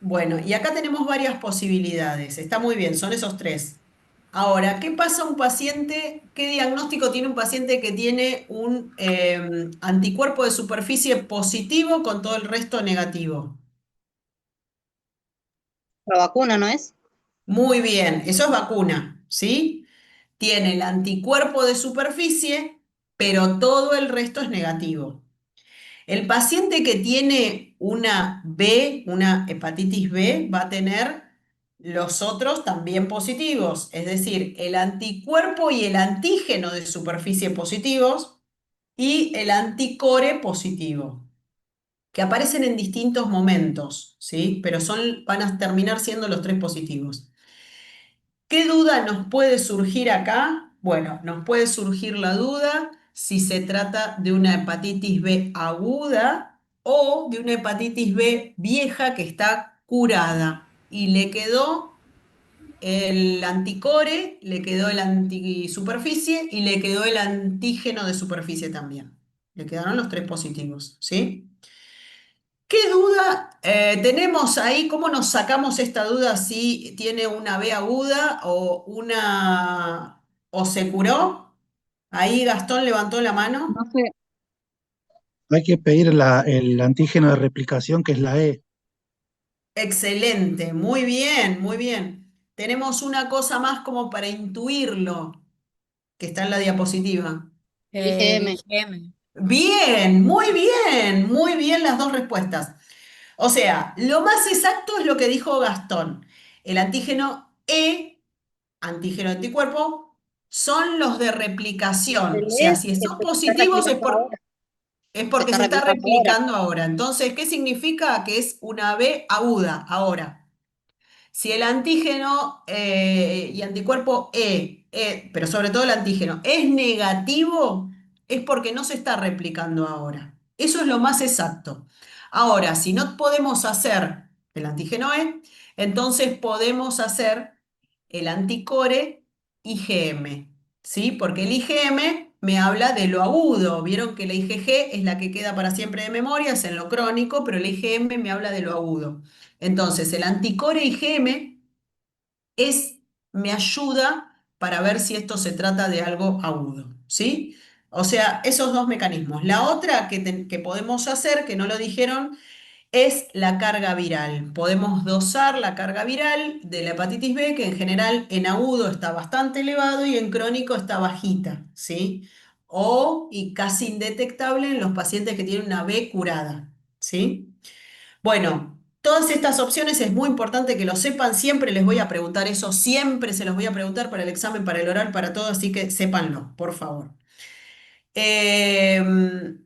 Speaker 1: Bueno, y acá tenemos varias posibilidades. Está muy bien, son esos tres. Ahora, ¿qué pasa a un paciente? ¿Qué diagnóstico tiene un paciente que tiene un anticuerpo de superficie positivo con todo el resto negativo?
Speaker 2: La vacuna, ¿no es?
Speaker 1: Muy bien, eso es vacuna, ¿sí? Tiene el anticuerpo de superficie, pero todo el resto es negativo. El paciente que tiene una B, una hepatitis B, va a tener los otros también positivos, es decir, el anticuerpo y el antígeno de superficie positivos y el anticore positivo, que aparecen en distintos momentos, ¿sí? Pero van a terminar siendo los tres positivos. ¿Qué duda nos puede surgir acá? Bueno, nos puede surgir la duda si se trata de una hepatitis B aguda o de una hepatitis B vieja que está curada y le quedó el anticore, le quedó el antisuperficie y le quedó el antígeno de superficie también. Le quedaron los tres positivos, ¿sí? ¿Qué duda tenemos ahí? ¿Cómo nos sacamos esta duda si tiene una B aguda o se curó? Ahí Gastón levantó la mano.
Speaker 8: No sé. Hay que pedir el antígeno de replicación, que es la E.
Speaker 1: Excelente, muy bien, muy bien. Tenemos una cosa más como para intuirlo, que está en la diapositiva.
Speaker 2: El
Speaker 5: El
Speaker 2: IgM.
Speaker 5: IgM.
Speaker 1: Muy bien las dos respuestas. O sea, lo más exacto es lo que dijo Gastón. El antígeno E, antígeno anticuerpo, son los de replicación. O
Speaker 2: El
Speaker 1: sea,
Speaker 2: E
Speaker 1: si
Speaker 2: es
Speaker 1: son
Speaker 2: el que se está
Speaker 1: positivos
Speaker 2: replicando ahora.
Speaker 1: es
Speaker 2: Se
Speaker 1: porque
Speaker 2: está
Speaker 1: se está
Speaker 2: replicando ahora.
Speaker 1: replicando ahora. Entonces, ¿qué significa? Que es una B aguda ahora. Si el antígeno y anticuerpo pero sobre todo el antígeno, es negativo, es porque no se está replicando ahora. Eso es lo más exacto. Ahora, si no podemos hacer el antígeno E, Entonces podemos hacer el anticore IgM, ¿sí? Porque el IgM me habla de lo agudo. Vieron que la IgG es la que queda para siempre de memoria, es en lo crónico, pero el IgM me habla de lo agudo. Entonces, el anticore IgM es, me ayuda para ver si esto se trata de algo agudo, ¿sí? O sea, esos dos mecanismos. La otra que podemos hacer, que no lo dijeron, es la carga viral. Podemos dosar la carga viral de la hepatitis B, que en general en agudo está bastante elevado y en crónico está bajita, ¿sí? Y casi indetectable en los pacientes que tienen una B curada, ¿sí? Bueno, todas estas opciones es muy importante que lo sepan. Siempre les voy a preguntar eso, siempre se los voy a preguntar para el examen, para el oral, para todo, así que sépanlo, por favor. Em,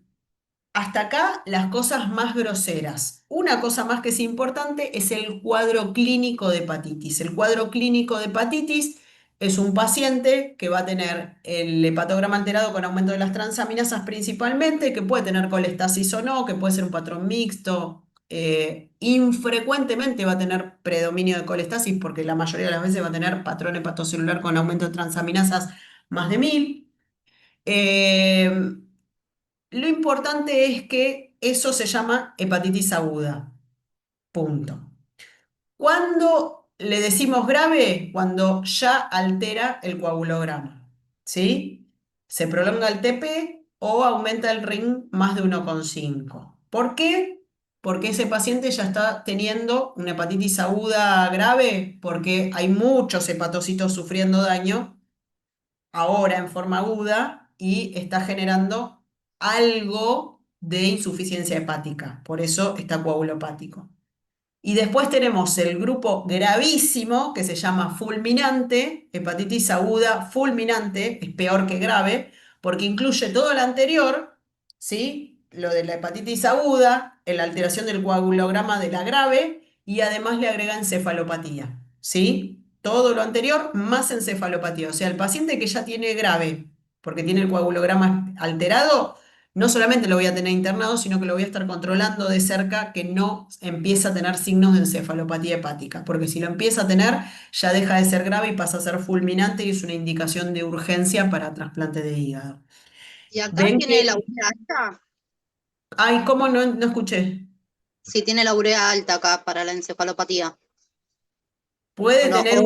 Speaker 1: Hasta acá las cosas más groseras. Una cosa más que es importante es el cuadro clínico de hepatitis. El cuadro clínico de hepatitis es un paciente que va a tener el hepatograma alterado con aumento de las transaminasas principalmente, que puede tener colestasis o no, que puede ser un patrón mixto. Infrecuentemente va a tener predominio de colestasis porque la mayoría de las veces va a tener patrón hepatocelular con aumento de transaminasas más de 1000. Lo importante es que eso se llama hepatitis aguda. Punto. ¿Cuándo le decimos grave? Cuando ya altera el coagulograma. ¿Sí? Se prolonga el TP o aumenta el ring más de 1,5. ¿Por qué? Porque ese paciente ya está teniendo una hepatitis aguda grave, porque hay muchos hepatocitos sufriendo daño ahora en forma aguda y está generando algo de insuficiencia hepática. Por eso está coagulopático. Y después tenemos el grupo gravísimo que se llama fulminante, hepatitis aguda fulminante, es peor que grave, porque incluye todo lo anterior, ¿sí? Lo de la hepatitis aguda, la alteración del coagulograma de la grave y además le agrega encefalopatía, ¿sí? Todo lo anterior más encefalopatía. O sea, el paciente que ya tiene grave, porque tiene el coagulograma alterado, no solamente lo voy a tener internado, sino que lo voy a estar controlando de cerca que no empieza a tener signos de encefalopatía hepática, porque si lo empieza a tener, ya deja de ser grave y pasa a ser fulminante y es una indicación de urgencia para trasplante de hígado.
Speaker 2: Y acá
Speaker 1: ¿Ven
Speaker 2: tiene la
Speaker 1: que...
Speaker 2: urea alta.
Speaker 1: Ay, ¿cómo no escuché?
Speaker 2: Sí, tiene la urea alta acá para la encefalopatía. O
Speaker 1: Puede
Speaker 2: no,
Speaker 1: tener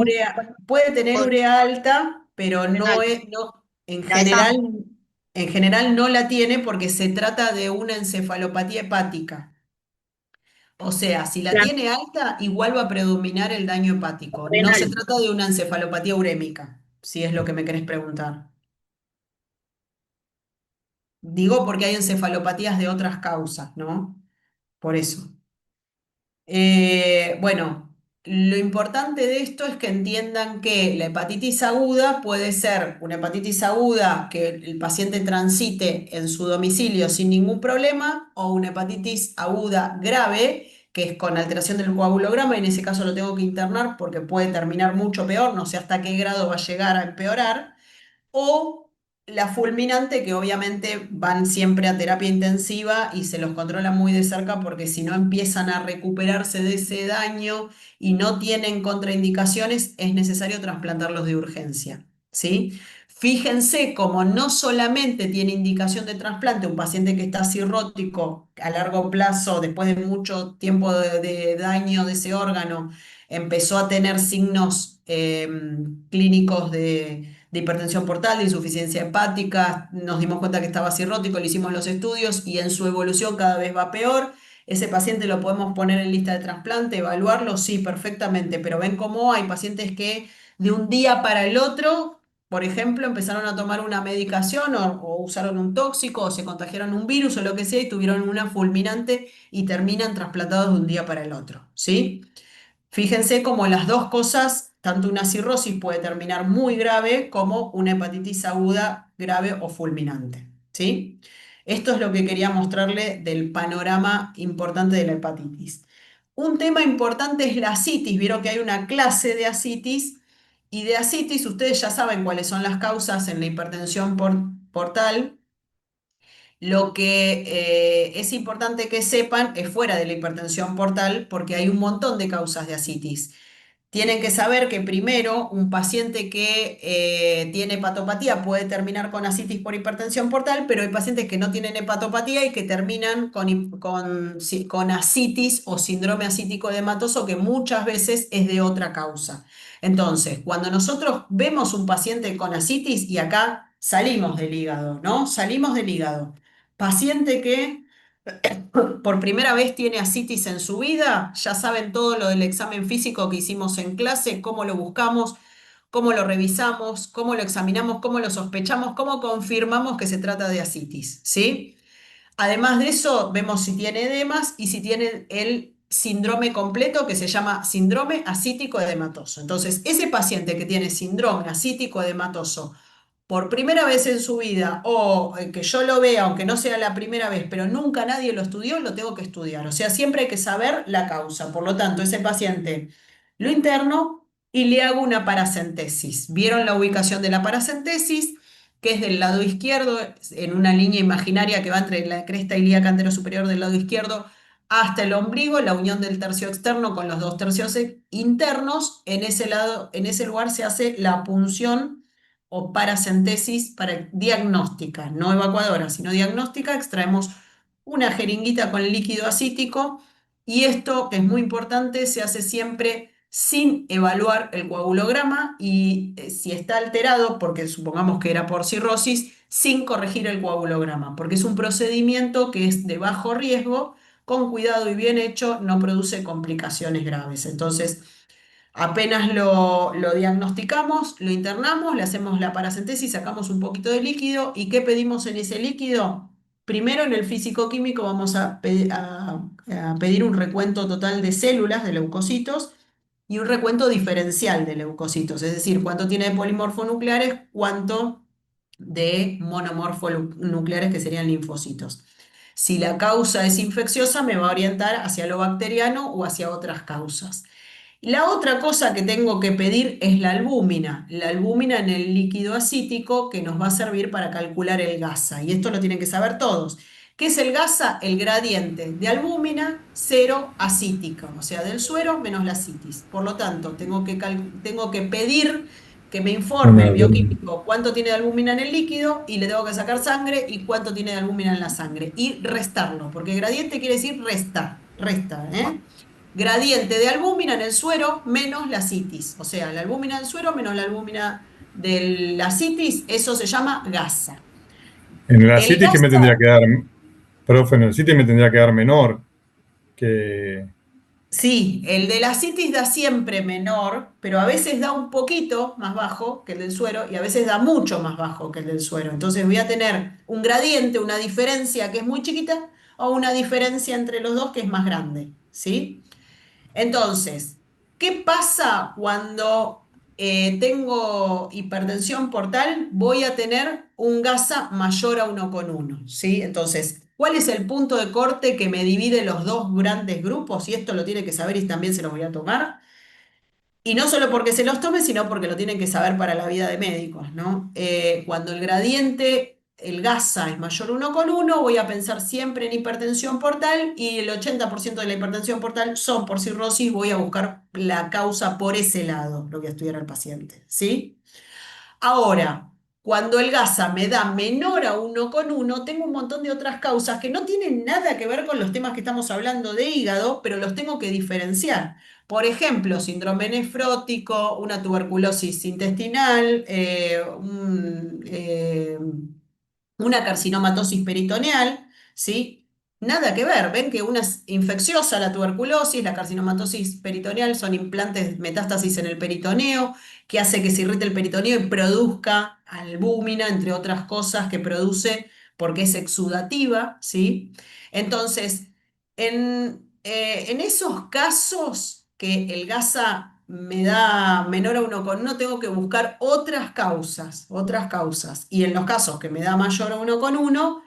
Speaker 1: puede tener
Speaker 2: o
Speaker 1: urea alta, pero
Speaker 2: renal. La esa.
Speaker 1: en general no la tiene porque se trata de una encefalopatía hepática. O sea, si la
Speaker 2: La
Speaker 1: tiene alta, igual va a predominar el daño hepático. No se
Speaker 2: renal.
Speaker 1: trata de una encefalopatía urémica, si es lo que me querés preguntar. Digo porque hay encefalopatías de otras causas, ¿no? Por eso. Bueno, lo importante de esto es que entiendan que la hepatitis aguda puede ser una hepatitis aguda que el paciente transite en su domicilio sin ningún problema o una hepatitis aguda grave que es con alteración del coagulograma y en ese caso lo tengo que internar porque puede terminar mucho peor, no sé hasta qué grado va a llegar a empeorar o la fulminante, que obviamente van siempre a terapia intensiva y se los controla muy de cerca porque si no empiezan a recuperarse de ese daño y no tienen contraindicaciones, es necesario trasplantarlos de urgencia, ¿sí? Fíjense como no solamente tiene indicación de trasplante un paciente que está cirrótico a largo plazo, después de mucho tiempo de daño de ese órgano, empezó a tener signos clínicos de hipertensión portal, de insuficiencia hepática, nos dimos cuenta que estaba cirrótico, le hicimos los estudios y en su evolución cada vez va peor. Ese paciente lo podemos poner en lista de trasplante, evaluarlo, sí, perfectamente, pero ven cómo hay pacientes que de un día para el otro, por ejemplo, empezaron a tomar una medicación o usaron un tóxico o se contagiaron un virus o lo que sea y tuvieron una fulminante y terminan trasplantados de un día para el otro, ¿sí? Fíjense cómo las dos cosas, tanto una cirrosis puede terminar muy grave como una hepatitis aguda grave o fulminante, ¿sí? Esto es lo que quería mostrarle del panorama importante de la hepatitis. Un tema importante es la asitis. Vieron que hay una clase de asitis y de asitis ustedes ya saben cuáles son las causas en la hipertensión portal Lo que es importante que sepan es fuera de la hipertensión portal, porque hay un montón de causas de ascitis. Tienen que saber que primero un paciente que tiene hepatopatía puede terminar con ascitis por hipertensión portal, pero hay pacientes que no tienen hepatopatía y que terminan con ascitis o síndrome ascítico edematoso, que muchas veces es de otra causa. Entonces, cuando nosotros vemos un paciente con ascitis, y acá salimos del hígado, ¿no? Salimos del hígado. Paciente que por primera vez tiene ascitis en su vida, ya saben todo lo del examen físico que hicimos en clase, cómo lo buscamos, cómo lo revisamos, cómo lo examinamos, cómo lo sospechamos, cómo confirmamos que se trata de ascitis, ¿sí? Además de eso, vemos si tiene edemas y si tiene el síndrome completo que se llama síndrome ascítico edematoso. Entonces, ese paciente que tiene síndrome ascítico edematoso por primera vez en su vida, o que yo lo vea, aunque no sea la primera vez, pero nunca nadie lo estudió, lo tengo que estudiar. O sea, siempre hay que saber la causa. Por lo tanto, ese paciente lo interno y le hago una paracentesis. ¿Vieron la ubicación de la paracentesis? Que es del lado izquierdo, en una línea imaginaria que va entre la cresta ilíaca anterosuperior del lado izquierdo hasta el ombligo, la unión del tercio externo con los dos tercios internos. En ese lado, en ese lugar se hace la punción o paracentesis para diagnóstica, no evacuadora, sino diagnóstica. Extraemos una jeringuita con líquido acítico y esto, que es muy importante, se hace siempre sin evaluar el coagulograma y si está alterado, porque supongamos que era por cirrosis, sin corregir el coagulograma, porque es un procedimiento que es de bajo riesgo, con cuidado y bien hecho, no produce complicaciones graves. Entonces, apenas lo diagnosticamos, lo internamos, le hacemos la paracentesis, sacamos un poquito de líquido. ¿Y qué pedimos en ese líquido? Primero, en el físico-químico vamos a pedir un recuento total de células, de leucocitos, y un recuento diferencial de leucocitos, es decir, cuánto tiene de polimorfonucleares, cuánto de monomorfonucleares, que serían linfocitos. Si la causa es infecciosa, me va a orientar hacia lo bacteriano o hacia otras causas. La otra cosa que tengo que pedir es la albúmina en el líquido acítico, que nos va a servir para calcular el GASA. Y esto lo tienen que saber todos. ¿Qué es el GASA? El gradiente de albúmina cero acítica, o sea, del suero menos la citis. Por lo tanto, tengo que pedir que me informe
Speaker 3: Una
Speaker 1: el
Speaker 3: albúmina.
Speaker 1: bioquímico cuánto tiene de albúmina en el líquido, y le tengo que sacar sangre y cuánto tiene de albúmina en la sangre y restarlo, porque gradiente quiere decir resta, ¿eh? Gradiente de albúmina en el suero menos la citis. O sea, la albúmina del suero menos la albúmina de la citis, eso se llama gasa.
Speaker 3: En la
Speaker 1: El
Speaker 3: CITES que me tendría
Speaker 1: gasa,
Speaker 3: que dar, profe, en el CITES me tendría que dar menor que...
Speaker 1: sí, el de la citis da siempre menor, pero a veces da un poquito más bajo que el del suero y a veces da mucho más bajo que el del suero. Entonces voy a tener un gradiente, una diferencia que es muy chiquita, o una diferencia entre los dos que es más grande, ¿sí? Entonces, ¿qué pasa cuando tengo hipertensión portal? Voy a tener un GASA mayor a 1,1, ¿sí? Entonces, ¿cuál es el punto de corte que me divide los dos grandes grupos? Y esto lo tiene que saber y también se los voy a tomar. Y no solo porque se los tome, sino porque lo tienen que saber para la vida de médicos, ¿no? Cuando el gradiente, el GASA es mayor a 1,1, voy a pensar siempre en hipertensión portal, y el 80% de la hipertensión portal son por cirrosis. Voy a buscar la causa por ese lado, lo voy a estudiar al paciente, ¿sí? Ahora, cuando el GASA me da menor a 1,1, tengo un montón de otras causas que no tienen nada que ver con los temas que estamos hablando de hígado, pero los tengo que diferenciar. Por ejemplo, síndrome nefrótico, una tuberculosis intestinal, una carcinomatosis peritoneal, ¿sí? Nada que ver. Ven que una es infecciosa, la tuberculosis, la carcinomatosis peritoneal son implantes, metástasis en el peritoneo, que hace que se irrite el peritoneo y produzca albúmina, entre otras cosas que produce porque es exudativa, ¿sí? Entonces, en esos casos que el GASA me da menor a 1,1, tengo que buscar otras causas, otras causas. Y en los casos que me da mayor a 1,1,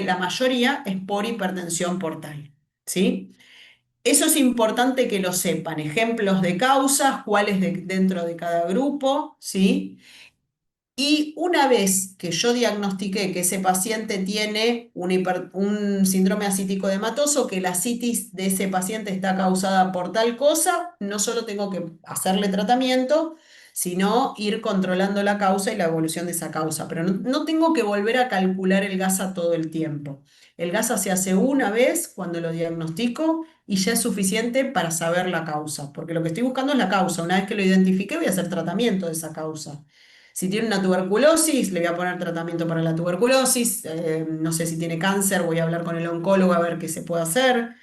Speaker 1: la mayoría es por hipertensión portal, ¿sí? Eso es importante que lo sepan. Ejemplos de causas, cuáles dentro de cada grupo, ¿sí? Y una vez que yo diagnostiqué que ese paciente tiene un síndrome ascítico hematoso, que la ascitis de ese paciente está causada por tal cosa, no solo tengo que hacerle tratamiento, sino ir controlando la causa y la evolución de esa causa. Pero no tengo que volver a calcular el GASA todo el tiempo. El GASA se hace una vez cuando lo diagnostico y ya es suficiente para saber la causa, porque lo que estoy buscando es la causa. Una vez que lo identifique, voy a hacer tratamiento de esa causa. Si tiene una tuberculosis, le voy a poner tratamiento para la tuberculosis. No sé si tiene cáncer, voy a hablar con el oncólogo a ver qué se puede hacer.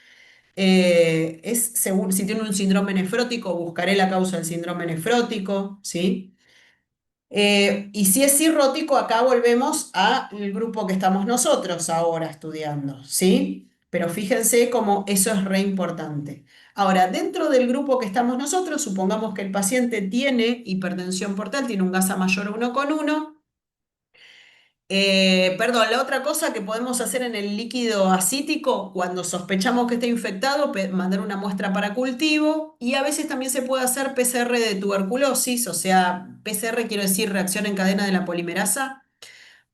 Speaker 1: Es según, si tiene un síndrome nefrótico, buscaré la causa del síndrome nefrótico, ¿sí? Y si es cirrótico, acá volvemos al grupo que estamos nosotros ahora estudiando, ¿sí? Pero fíjense cómo eso es re importante. Ahora, dentro del grupo que estamos nosotros, supongamos que el paciente tiene hipertensión portal, tiene un gasa mayor a 1,1. Perdón, la otra cosa que podemos hacer en el líquido acítico, cuando sospechamos que está infectado, mandar una muestra para cultivo y a veces también se puede hacer PCR de tuberculosis, o sea, PCR quiero decir reacción en cadena de la polimerasa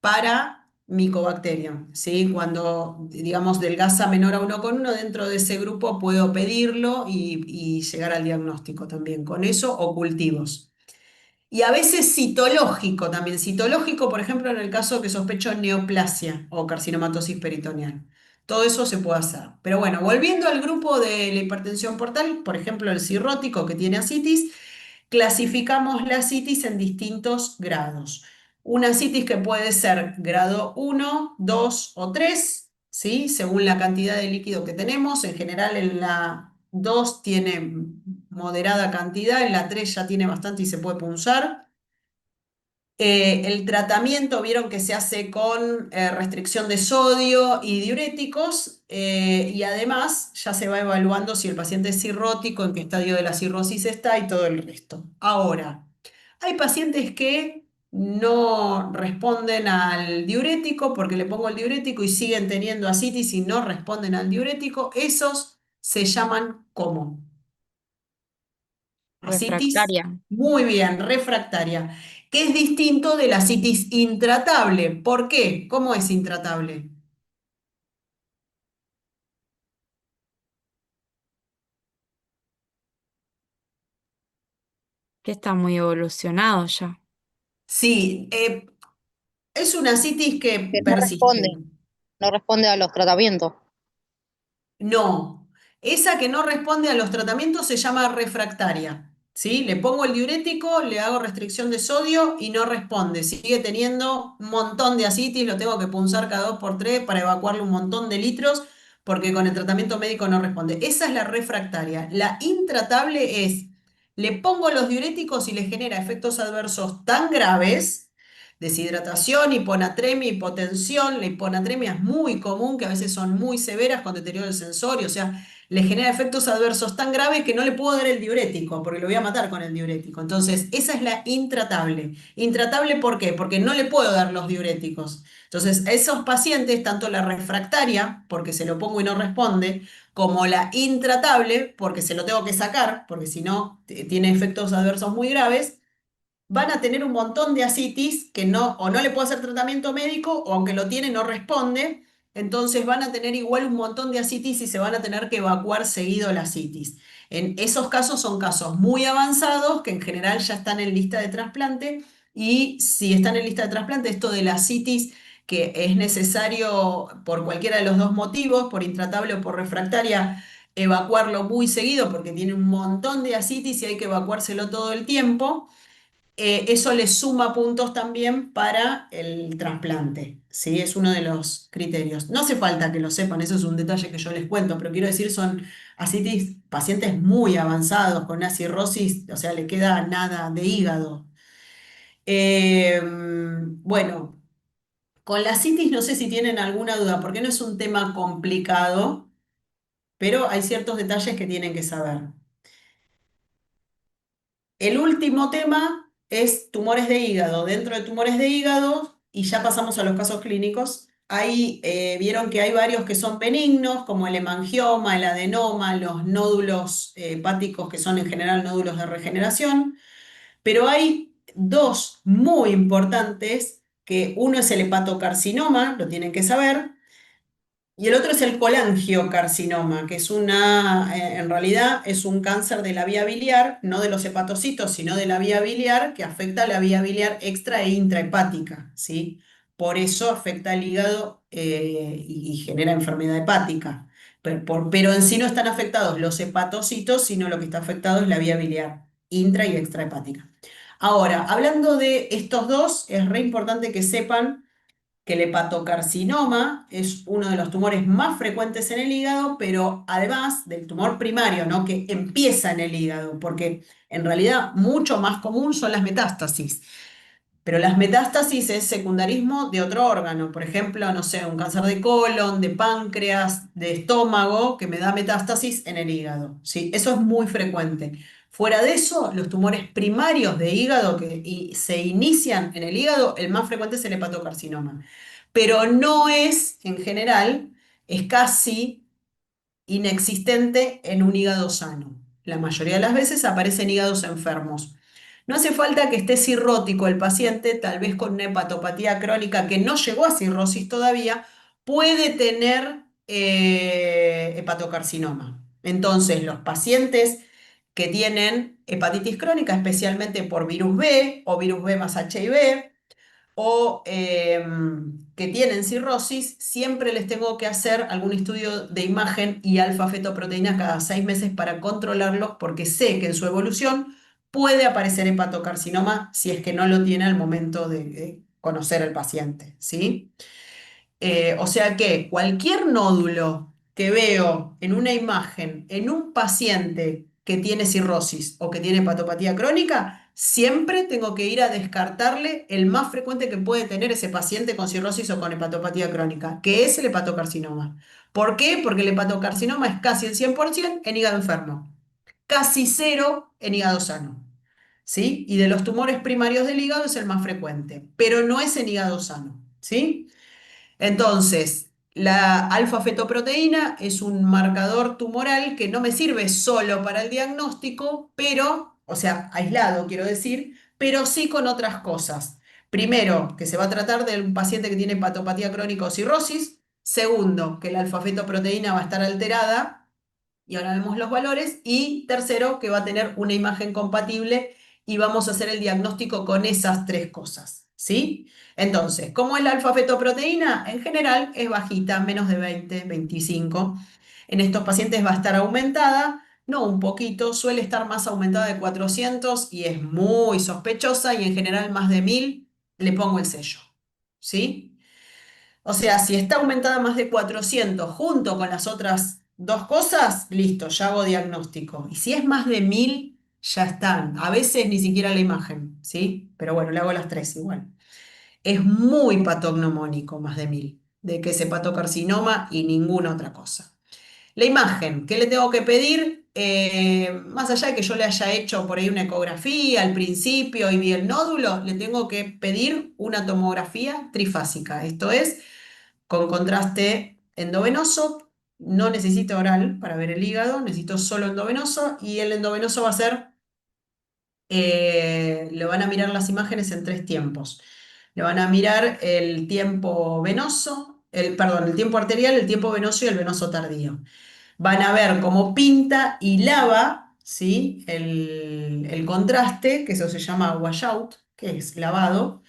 Speaker 1: para Mycobacterium, ¿sí? Cuando, digamos, del gasa menor a 1,1 dentro de ese grupo puedo pedirlo y llegar al diagnóstico también con eso o cultivos. Y a veces citológico también. Citológico, por ejemplo, en el caso que sospecho neoplasia o carcinomatosis peritoneal. Todo eso se puede hacer. Pero bueno, volviendo al grupo de la hipertensión portal, por ejemplo, el cirrótico que tiene ascitis, clasificamos la ascitis en distintos grados. Una ascitis que puede ser grado 1, 2 o 3, ¿sí? Según la cantidad de líquido que tenemos. En general, en la 2 tiene moderada cantidad, en la 3 ya tiene bastante y se puede punzar. El tratamiento, vieron que se hace con restricción de sodio y diuréticos, y además ya se va evaluando si el paciente es cirrótico, en qué estadio de la cirrosis está y todo el resto. Ahora, hay pacientes que no responden al diurético porque le pongo el diurético y siguen teniendo ascitis y no responden al diurético. Esos se llaman ¿cómo? Asitis,
Speaker 5: Refractaria.
Speaker 1: muy bien, refractaria, que es distinto de la asitis intratable. ¿Por qué? ¿Cómo es intratable?
Speaker 5: Que está muy evolucionado ya.
Speaker 1: Sí, es una asitis que
Speaker 2: Que
Speaker 1: persiste.
Speaker 2: no responde a los tratamientos.
Speaker 1: No, esa que no responde a los tratamientos se llama refractaria, ¿sí? Le pongo el diurético, le hago restricción de sodio y no responde. Sigue teniendo un montón de asitis, lo tengo que punzar cada 2 por 3 para evacuarle un montón de litros porque con el tratamiento médico no responde. Esa es la refractaria. La intratable es, le pongo los diuréticos y le genera efectos adversos tan graves. Deshidratación, hiponatremia, hipotensión. La hiponatremia es muy común, que a veces son muy severas con deterioro del sensorio, o sea, le genera efectos adversos tan graves que no le puedo dar el diurético, porque lo voy a matar con el diurético. Entonces, esa es la intratable. ¿Intratable por qué? Porque no le puedo dar los diuréticos. Entonces, a esos pacientes, tanto la refractaria, porque se lo pongo y no responde, como la intratable, porque se lo tengo que sacar, porque si no, tiene efectos adversos muy graves, van a tener un montón de asitis que no, o no le puedo hacer tratamiento médico, o aunque lo tiene, no responde. Entonces van a tener igual un montón de asitis y se van a tener que evacuar seguido la asitis. En esos casos son casos muy avanzados que en general ya están en lista de trasplante. Y si están en lista de trasplante, esto de la asitis que es necesario por cualquiera de los dos motivos, por intratable o por refractaria, evacuarlo muy seguido porque tiene un montón de asitis y hay que evacuárselo todo el tiempo. Eso le suma puntos también para el trasplante, ¿sí? Es uno de los criterios. No hace falta que lo sepan, eso es un detalle que yo les cuento, pero quiero decir, son asitis, pacientes muy avanzados con una cirrosis, o sea, le queda nada de hígado. Bueno, con la asitis no sé si tienen alguna duda, porque no es un tema complicado, pero hay ciertos detalles que tienen que saber. El último tema es tumores de hígado. Dentro de tumores de hígado, y ya pasamos a los casos clínicos, ahí vieron que hay varios que son benignos, como el hemangioma, el adenoma, los nódulos hepáticos, que son en general nódulos de regeneración, pero hay dos muy importantes, que uno es el hepatocarcinoma, lo tienen que saber, y el otro es el colangiocarcinoma, que es en realidad es un cáncer de la vía biliar, no de los hepatocitos, sino de la vía biliar, que afecta a la vía biliar extra e intrahepática, ¿sí? Por eso afecta al hígado y genera enfermedad hepática. Pero en sí no están afectados los hepatocitos, sino lo que está afectado es la vía biliar, intra y extrahepática. Ahora, hablando de estos dos, es re importante que sepan que el hepatocarcinoma es uno de los tumores más frecuentes en el hígado, pero además del tumor primario, ¿no? Que empieza en el hígado, porque en realidad mucho más común son las metástasis. Pero las metástasis es secundarismo de otro órgano, por ejemplo, no sé, un cáncer de colon, de páncreas, de estómago, que me da metástasis en el hígado, ¿sí? Eso es muy frecuente. Fuera de eso, los tumores primarios de hígado se inician en el hígado, el más frecuente es el hepatocarcinoma. Pero no es, en general, es casi inexistente en un hígado sano. La mayoría de las veces aparece en hígados enfermos. No hace falta que esté cirrótico el paciente, tal vez con una hepatopatía crónica que no llegó a cirrosis todavía, puede tener hepatocarcinoma. Entonces, los pacientes que tienen hepatitis crónica, especialmente por virus B o virus B más HIV, o que tienen cirrosis, siempre les tengo que hacer algún estudio de imagen y alfa-fetoproteína cada 6 meses para controlarlos, porque sé que en su evolución puede aparecer hepatocarcinoma si es que no lo tiene al momento de conocer al paciente, ¿sí? O sea que cualquier nódulo que veo en una imagen en un paciente que tiene cirrosis o que tiene hepatopatía crónica, siempre tengo que ir a descartarle el más frecuente que puede tener ese paciente con cirrosis o con hepatopatía crónica, que es el hepatocarcinoma. ¿Por qué? Porque el hepatocarcinoma es casi el 100% en hígado enfermo, casi cero en hígado sano. ¿Sí? Y de los tumores primarios del hígado es el más frecuente, pero no es en hígado sano, ¿sí? Entonces, la alfa-fetoproteína es un marcador tumoral que no me sirve solo para el diagnóstico, pero, o sea, aislado quiero decir, pero sí con otras cosas. Primero, que se va a tratar de un paciente que tiene hepatopatía crónica o cirrosis. Segundo, que la alfa-fetoproteína va a estar alterada y ahora vemos los valores. Y tercero, que va a tener una imagen compatible y vamos a hacer el diagnóstico con esas tres cosas, ¿sí? Entonces, ¿cómo es la alfa-fetoproteína? En general es bajita, menos de 20, 25. En estos pacientes va a estar aumentada, no un poquito, suele estar más aumentada de 400 y es muy sospechosa y en general más de 1000 le pongo el sello, ¿sí? O sea, si está aumentada más de 400 junto con las otras dos cosas, listo, ya hago diagnóstico. Y si es más de 1000, ya están. A veces ni siquiera la imagen, ¿sí? Pero bueno, le hago las tres igual. Es muy patognomónico, más de 1000, de que es hepatocarcinoma y ninguna otra cosa. La imagen, ¿qué le tengo que pedir? Más allá de que yo le haya hecho por ahí una ecografía al principio y vi el nódulo, le tengo que pedir una tomografía trifásica. Esto es con contraste endovenoso, no necesito oral para ver el hígado, necesito solo endovenoso y el endovenoso va a ser, le van a mirar las imágenes en tres tiempos. Le van a mirar el tiempo venoso, perdón, el tiempo arterial, el tiempo venoso y el venoso tardío. Van a ver cómo pinta y lava, ¿sí? El contraste, que eso se llama washout, que es lavado,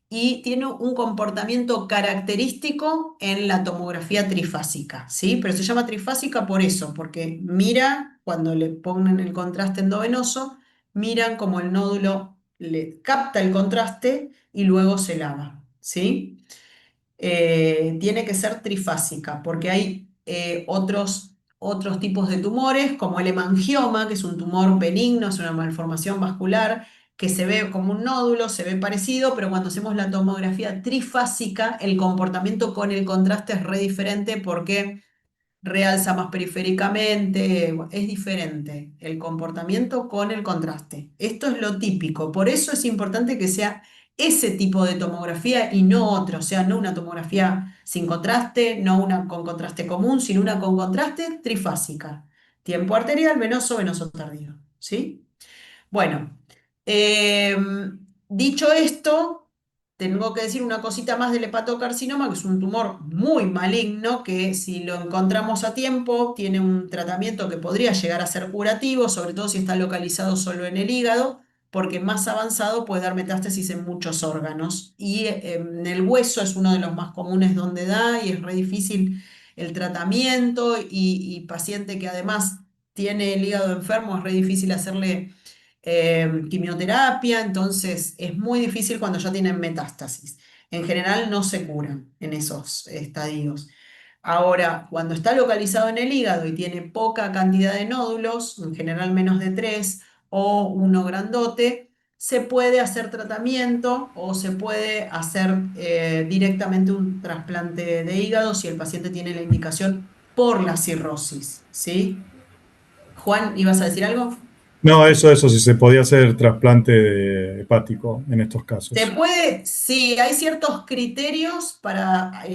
Speaker 1: y tiene un comportamiento característico en la tomografía trifásica, ¿sí? Pero se llama trifásica por eso, porque mira, cuando le ponen el contraste endovenoso, miran como el nódulo le capta el contraste y luego se lava, ¿sí? Tiene que ser trifásica, porque hay otros tipos de tumores, como el hemangioma, que es un tumor benigno, es una malformación vascular, que se ve como un nódulo, se ve parecido, pero cuando hacemos la tomografía trifásica, el comportamiento con el contraste es re diferente porque realza más periféricamente, es diferente el comportamiento con el contraste. Esto es lo típico, por eso es importante que sea ese tipo de tomografía y no otro, o sea, no una tomografía sin contraste, no una con contraste común, sino una con contraste trifásica. Tiempo arterial, venoso, venoso tardío, ¿sí? Bueno, Dicho esto, tengo que decir una cosita más del hepatocarcinoma, que es un tumor muy maligno, que si lo encontramos a tiempo, tiene un tratamiento que podría llegar a ser curativo, sobre todo si está localizado solo en el hígado, porque más avanzado puede dar metástasis en muchos órganos. Y en el hueso es uno de los más comunes donde da y es re difícil el tratamiento y paciente que además tiene el hígado enfermo, es re difícil hacerle quimioterapia, entonces es muy difícil cuando ya tienen metástasis. En general no se curan en esos estadios. Ahora, cuando está localizado en el hígado y tiene poca cantidad de nódulos, en general menos de 3 o uno grandote, se puede hacer tratamiento o se puede hacer directamente un trasplante de hígado si el paciente tiene la indicación por la cirrosis, ¿sí? Juan, ¿ibas a decir algo?
Speaker 3: No, eso, si se podía hacer trasplante hepático en estos
Speaker 1: Se
Speaker 3: casos.
Speaker 1: puede, sí, hay ciertos criterios para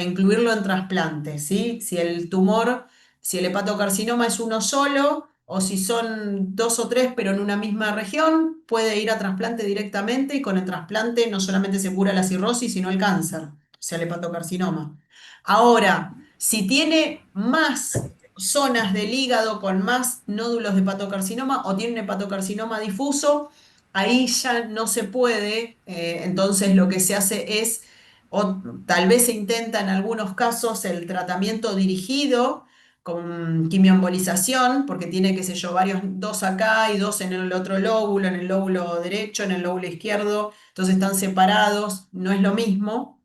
Speaker 1: incluirlo en trasplante, ¿sí? Si el tumor, si el hepatocarcinoma es uno solo, o si son dos o tres, pero en una misma región, puede ir a trasplante directamente y con el trasplante no solamente se cura la cirrosis, sino el cáncer, o sea, el hepatocarcinoma. Ahora, si tiene más zonas del hígado con más nódulos de hepatocarcinoma o tiene un hepatocarcinoma difuso, ahí ya no se puede, entonces lo que se hace es, o tal vez se intenta en algunos casos el tratamiento dirigido con quimioembolización, porque tiene, qué sé yo, dos acá y dos en el otro lóbulo, en el lóbulo derecho, en el lóbulo izquierdo, entonces están separados, no es lo mismo.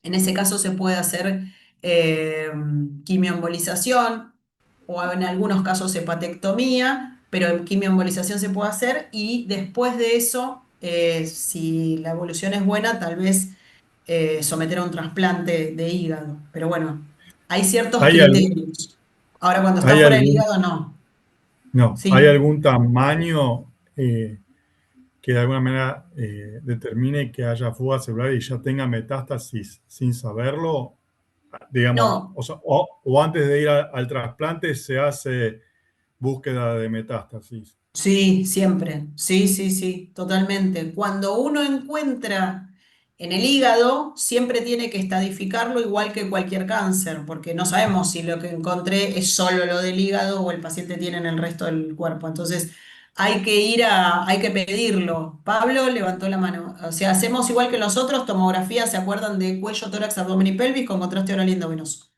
Speaker 1: En ese caso se puede hacer eh, quimioembolización o en algunos casos hepatectomía, pero quimioembolización se puede hacer y después de eso, si la evolución es buena, tal vez someter a un trasplante de hígado. Pero bueno, hay ciertos
Speaker 3: ¿Hay, al-
Speaker 1: criterios. Ahora, cuando está
Speaker 3: hay
Speaker 1: fuera del
Speaker 3: algún,
Speaker 1: hígado, no.
Speaker 3: no, hay
Speaker 1: Sí.
Speaker 3: algún tamaño que de alguna manera determine que haya fuga celular y ya tenga metástasis sin saberlo? Digamos,
Speaker 1: No,
Speaker 3: o antes de ir al trasplante se hace búsqueda de metástasis.
Speaker 1: sí, siempre. Sí, sí, sí, totalmente. Cuando uno encuentra en el hígado, siempre tiene que estadificarlo igual que cualquier cáncer, porque no sabemos si lo que encontré es solo lo del hígado o el paciente tiene en el resto del cuerpo. Entonces, hay que pedirlo. Pablo levantó la mano. O sea, hacemos igual que los otros, tomografía, ¿se acuerdan de cuello, tórax, abdomen y pelvis con contraste oral y endovenoso?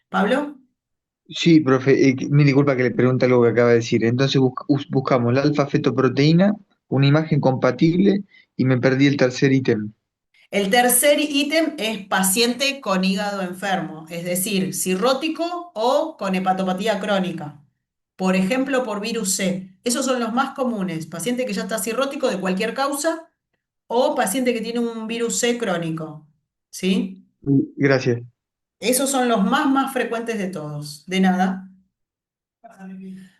Speaker 1: ¿Pablo?
Speaker 7: Sí, profe, mil disculpa que le pregunte algo que acaba de decir. Entonces buscamos la alfa-fetoproteína, una imagen compatible y me perdí el tercer ítem.
Speaker 1: El tercer ítem es paciente con hígado enfermo, es decir, cirrótico o con hepatopatía crónica. Por ejemplo, por virus C. Esos son los más comunes. Paciente que ya está cirrótico de cualquier causa o paciente que tiene un virus C crónico. ¿Sí?
Speaker 7: Gracias.
Speaker 1: Esos son los más frecuentes de todos. De nada.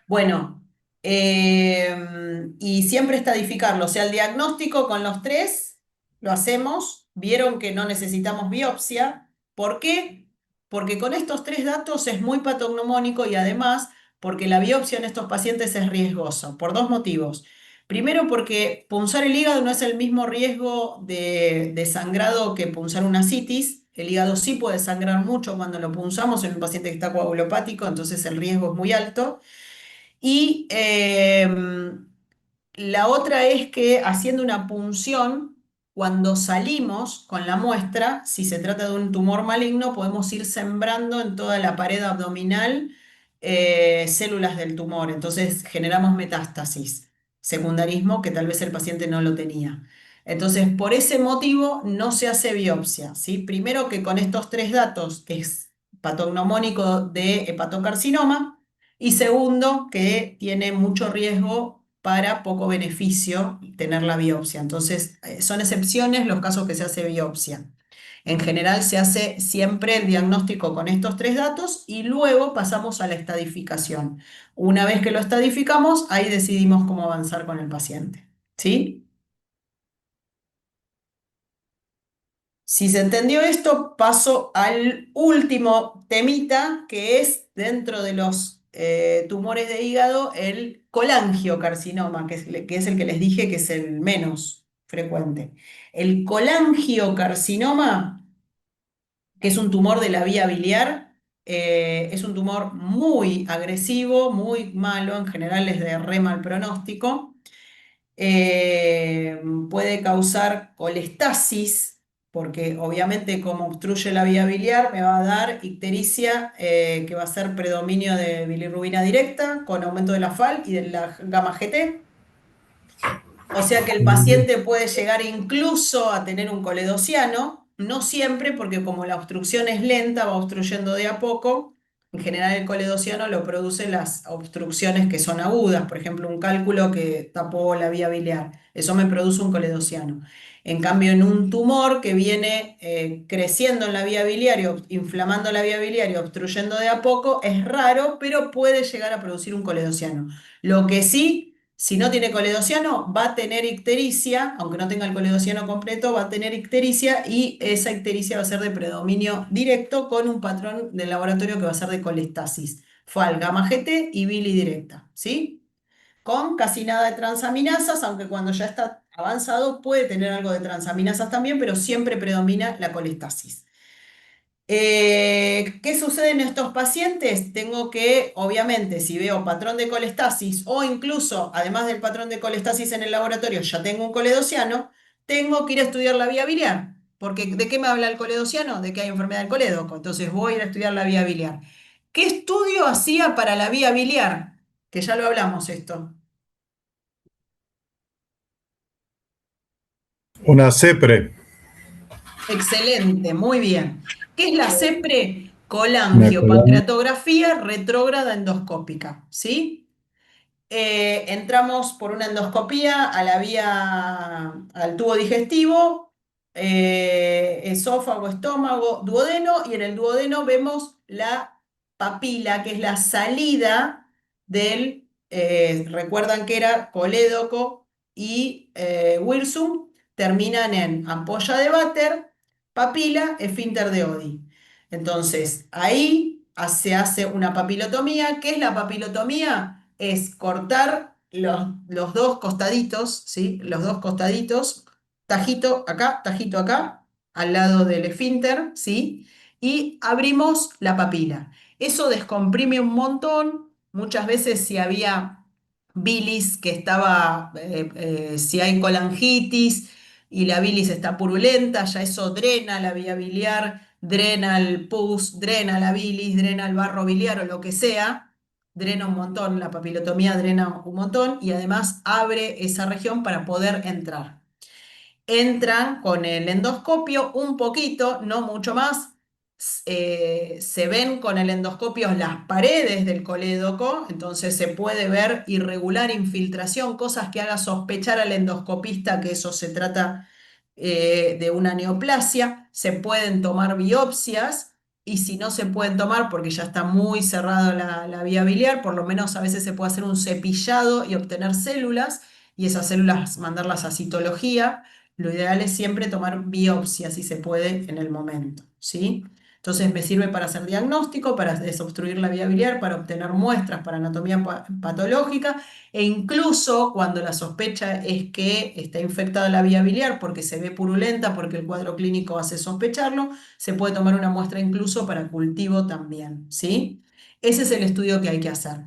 Speaker 1: Bueno, y siempre estadificarlo, o sea, el diagnóstico con los tres lo hacemos. Vieron que no necesitamos biopsia. ¿Por qué? Porque con estos tres datos es muy patognomónico y además porque la biopsia en estos pacientes es riesgosa, por dos motivos. Primero, porque punzar el hígado no es el mismo riesgo de sangrado que punzar una citis. El hígado sí puede sangrar mucho cuando lo punzamos en un paciente que está coagulopático, entonces el riesgo es muy alto. Y la otra es que haciendo una punción, cuando salimos con la muestra, si se trata de un tumor maligno, podemos ir sembrando en toda la pared abdominal células del tumor. Entonces generamos metástasis, secundarismo que tal vez el paciente no lo tenía. Entonces, por ese motivo no se hace biopsia, ¿sí? Primero que con estos tres datos es patognomónico de hepatocarcinoma. Y segundo, que tiene mucho riesgo para poco beneficio tener la biopsia. Entonces, son excepciones los casos que se hace biopsia. En general se hace siempre el diagnóstico con estos tres datos y luego pasamos a la estadificación. Una vez que lo estadificamos, ahí decidimos cómo avanzar con el paciente. ¿Sí? Si se entendió esto, paso al último temita, que es dentro de los tumores de hígado, el colangiocarcinoma, que es el que les dije que es el menos frecuente. El colangiocarcinoma, que es un tumor de la vía biliar, es un tumor muy agresivo, muy malo, en general es de re mal pronóstico. Puede causar colestasis, porque obviamente como obstruye la vía biliar me va a dar ictericia, que va a ser predominio de bilirrubina directa con aumento de la FAL y de la gamma GT. O sea que el paciente puede llegar incluso a tener un coledociano, no siempre, porque como la obstrucción es lenta, va obstruyendo de a poco. En general el coledociano lo producen las obstrucciones que son agudas, por ejemplo, un cálculo que tapó la vía biliar. Eso me produce un coledociano. En cambio, en un tumor que viene creciendo en la vía biliar, inflamando la vía biliar y obstruyendo de a poco, es raro, pero puede llegar a producir un coledociano. Lo que sí, si no tiene coledociano, va a tener ictericia, aunque no tenga el coledociano completo, va a tener ictericia y esa ictericia va a ser de predominio directo con un patrón de laboratorio que va a ser de colestasis, FAL, gamma GT y bili directa, ¿sí? Con casi nada de transaminasas, aunque cuando ya está avanzado puede tener algo de transaminasas también, pero siempre predomina la colestasis. ¿Qué sucede en estos pacientes? Tengo que, obviamente, si veo patrón de colestasis o incluso, además del patrón de colestasis en el laboratorio, ya tengo un coledociano, tengo que ir a estudiar la vía biliar. Porque ¿de qué me habla el coledociano? De que hay enfermedad del colédoco. Entonces voy a ir a estudiar la vía biliar. ¿Qué estudio hacía para la vía biliar? Que ya lo hablamos esto.
Speaker 3: Una CEPRE,
Speaker 1: Excelente, muy bien. ¿Qué es la CEPRE?
Speaker 3: una colon-
Speaker 1: Colangiopancreatografía retrógrada endoscópica, ¿sí? Entramos por una endoscopía a la vía, al tubo digestivo, esófago, estómago, duodeno, y en el duodeno vemos la papila, que es la salida del, recuerdan que era colédoco y Wirsum, terminan en ampolla de Vater, papila, esfínter de Oddi. Entonces, ahí se hace una papilotomía. ¿Qué es la papilotomía? Es cortar los dos costaditos, ¿sí? Los dos costaditos, tajito acá, al lado del esfínter, ¿sí? Y abrimos la papila. Eso descomprime un montón. Muchas veces si había bilis que estaba, si hay colangitis y la bilis está purulenta, ya eso drena la vía biliar, drena el pus, drena la bilis, drena el barro biliar o lo que sea, drena un montón, la papilotomía drena un montón y además abre esa región para poder entrar. Entran con el endoscopio un poquito, no mucho más. Se ven con el endoscopio las paredes del colédoco, entonces se puede ver irregular infiltración, cosas que haga sospechar al endoscopista que eso se trata de una neoplasia. Se pueden tomar biopsias y si no se pueden tomar porque ya está muy cerrada la vía biliar, por lo menos a veces se puede hacer un cepillado y obtener células y esas células mandarlas a citología. Lo ideal es siempre tomar biopsia si se puede en el momento, ¿sí? Entonces me sirve para hacer diagnóstico, para desobstruir la vía biliar, para obtener muestras para anatomía patológica e incluso cuando la sospecha es que está infectada la vía biliar porque se ve purulenta, porque el cuadro clínico hace sospecharlo, se puede tomar una muestra incluso para cultivo también, ¿sí? Ese es el estudio que hay que hacer.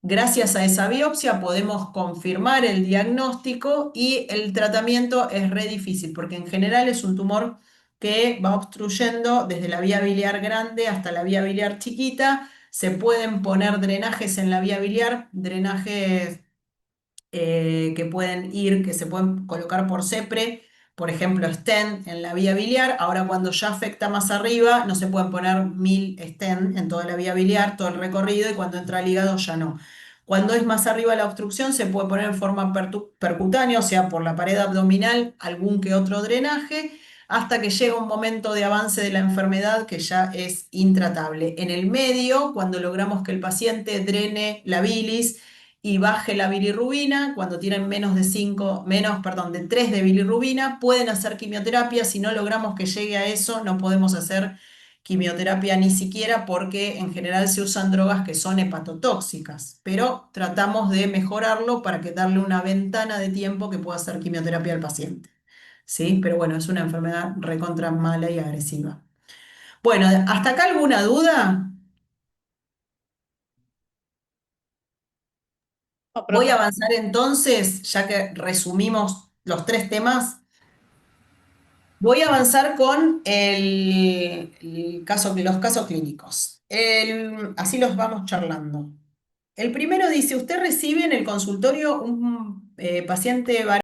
Speaker 1: Gracias a esa biopsia podemos confirmar el diagnóstico y el tratamiento es re difícil porque en general es un tumor que va obstruyendo desde la vía biliar grande hasta la vía biliar chiquita. Se pueden poner drenajes en la vía biliar, drenajes que pueden ir, que se pueden colocar por CEPRE, por ejemplo, stent en la vía biliar. Ahora, cuando ya afecta más arriba, no se pueden poner 1000 stent en toda la vía biliar, todo el recorrido, y cuando entra al hígado ya no. Cuando es más arriba la obstrucción, se puede poner en forma percutánea, o sea, por la pared abdominal, algún que otro drenaje, hasta que llega un momento de avance de la enfermedad que ya es intratable. En el medio, cuando logramos que el paciente drene la bilis, y baje la bilirrubina, cuando tienen menos de 5, menos, perdón, de 3 de bilirrubina, pueden hacer quimioterapia. Si no logramos que llegue a eso, no podemos hacer quimioterapia ni siquiera porque en general se usan drogas que son hepatotóxicas, pero tratamos de mejorarlo para que darle una ventana de tiempo que pueda hacer quimioterapia al paciente. ¿sí? Pero bueno, es una enfermedad recontra mala y agresiva. Bueno, ¿hasta acá alguna duda?
Speaker 2: No,
Speaker 1: Voy a
Speaker 2: profe.
Speaker 1: avanzar entonces, ya que resumimos los 3 temas. Voy a avanzar con los casos clínicos. Así los vamos charlando. El primero dice, usted recibe en el consultorio un paciente varón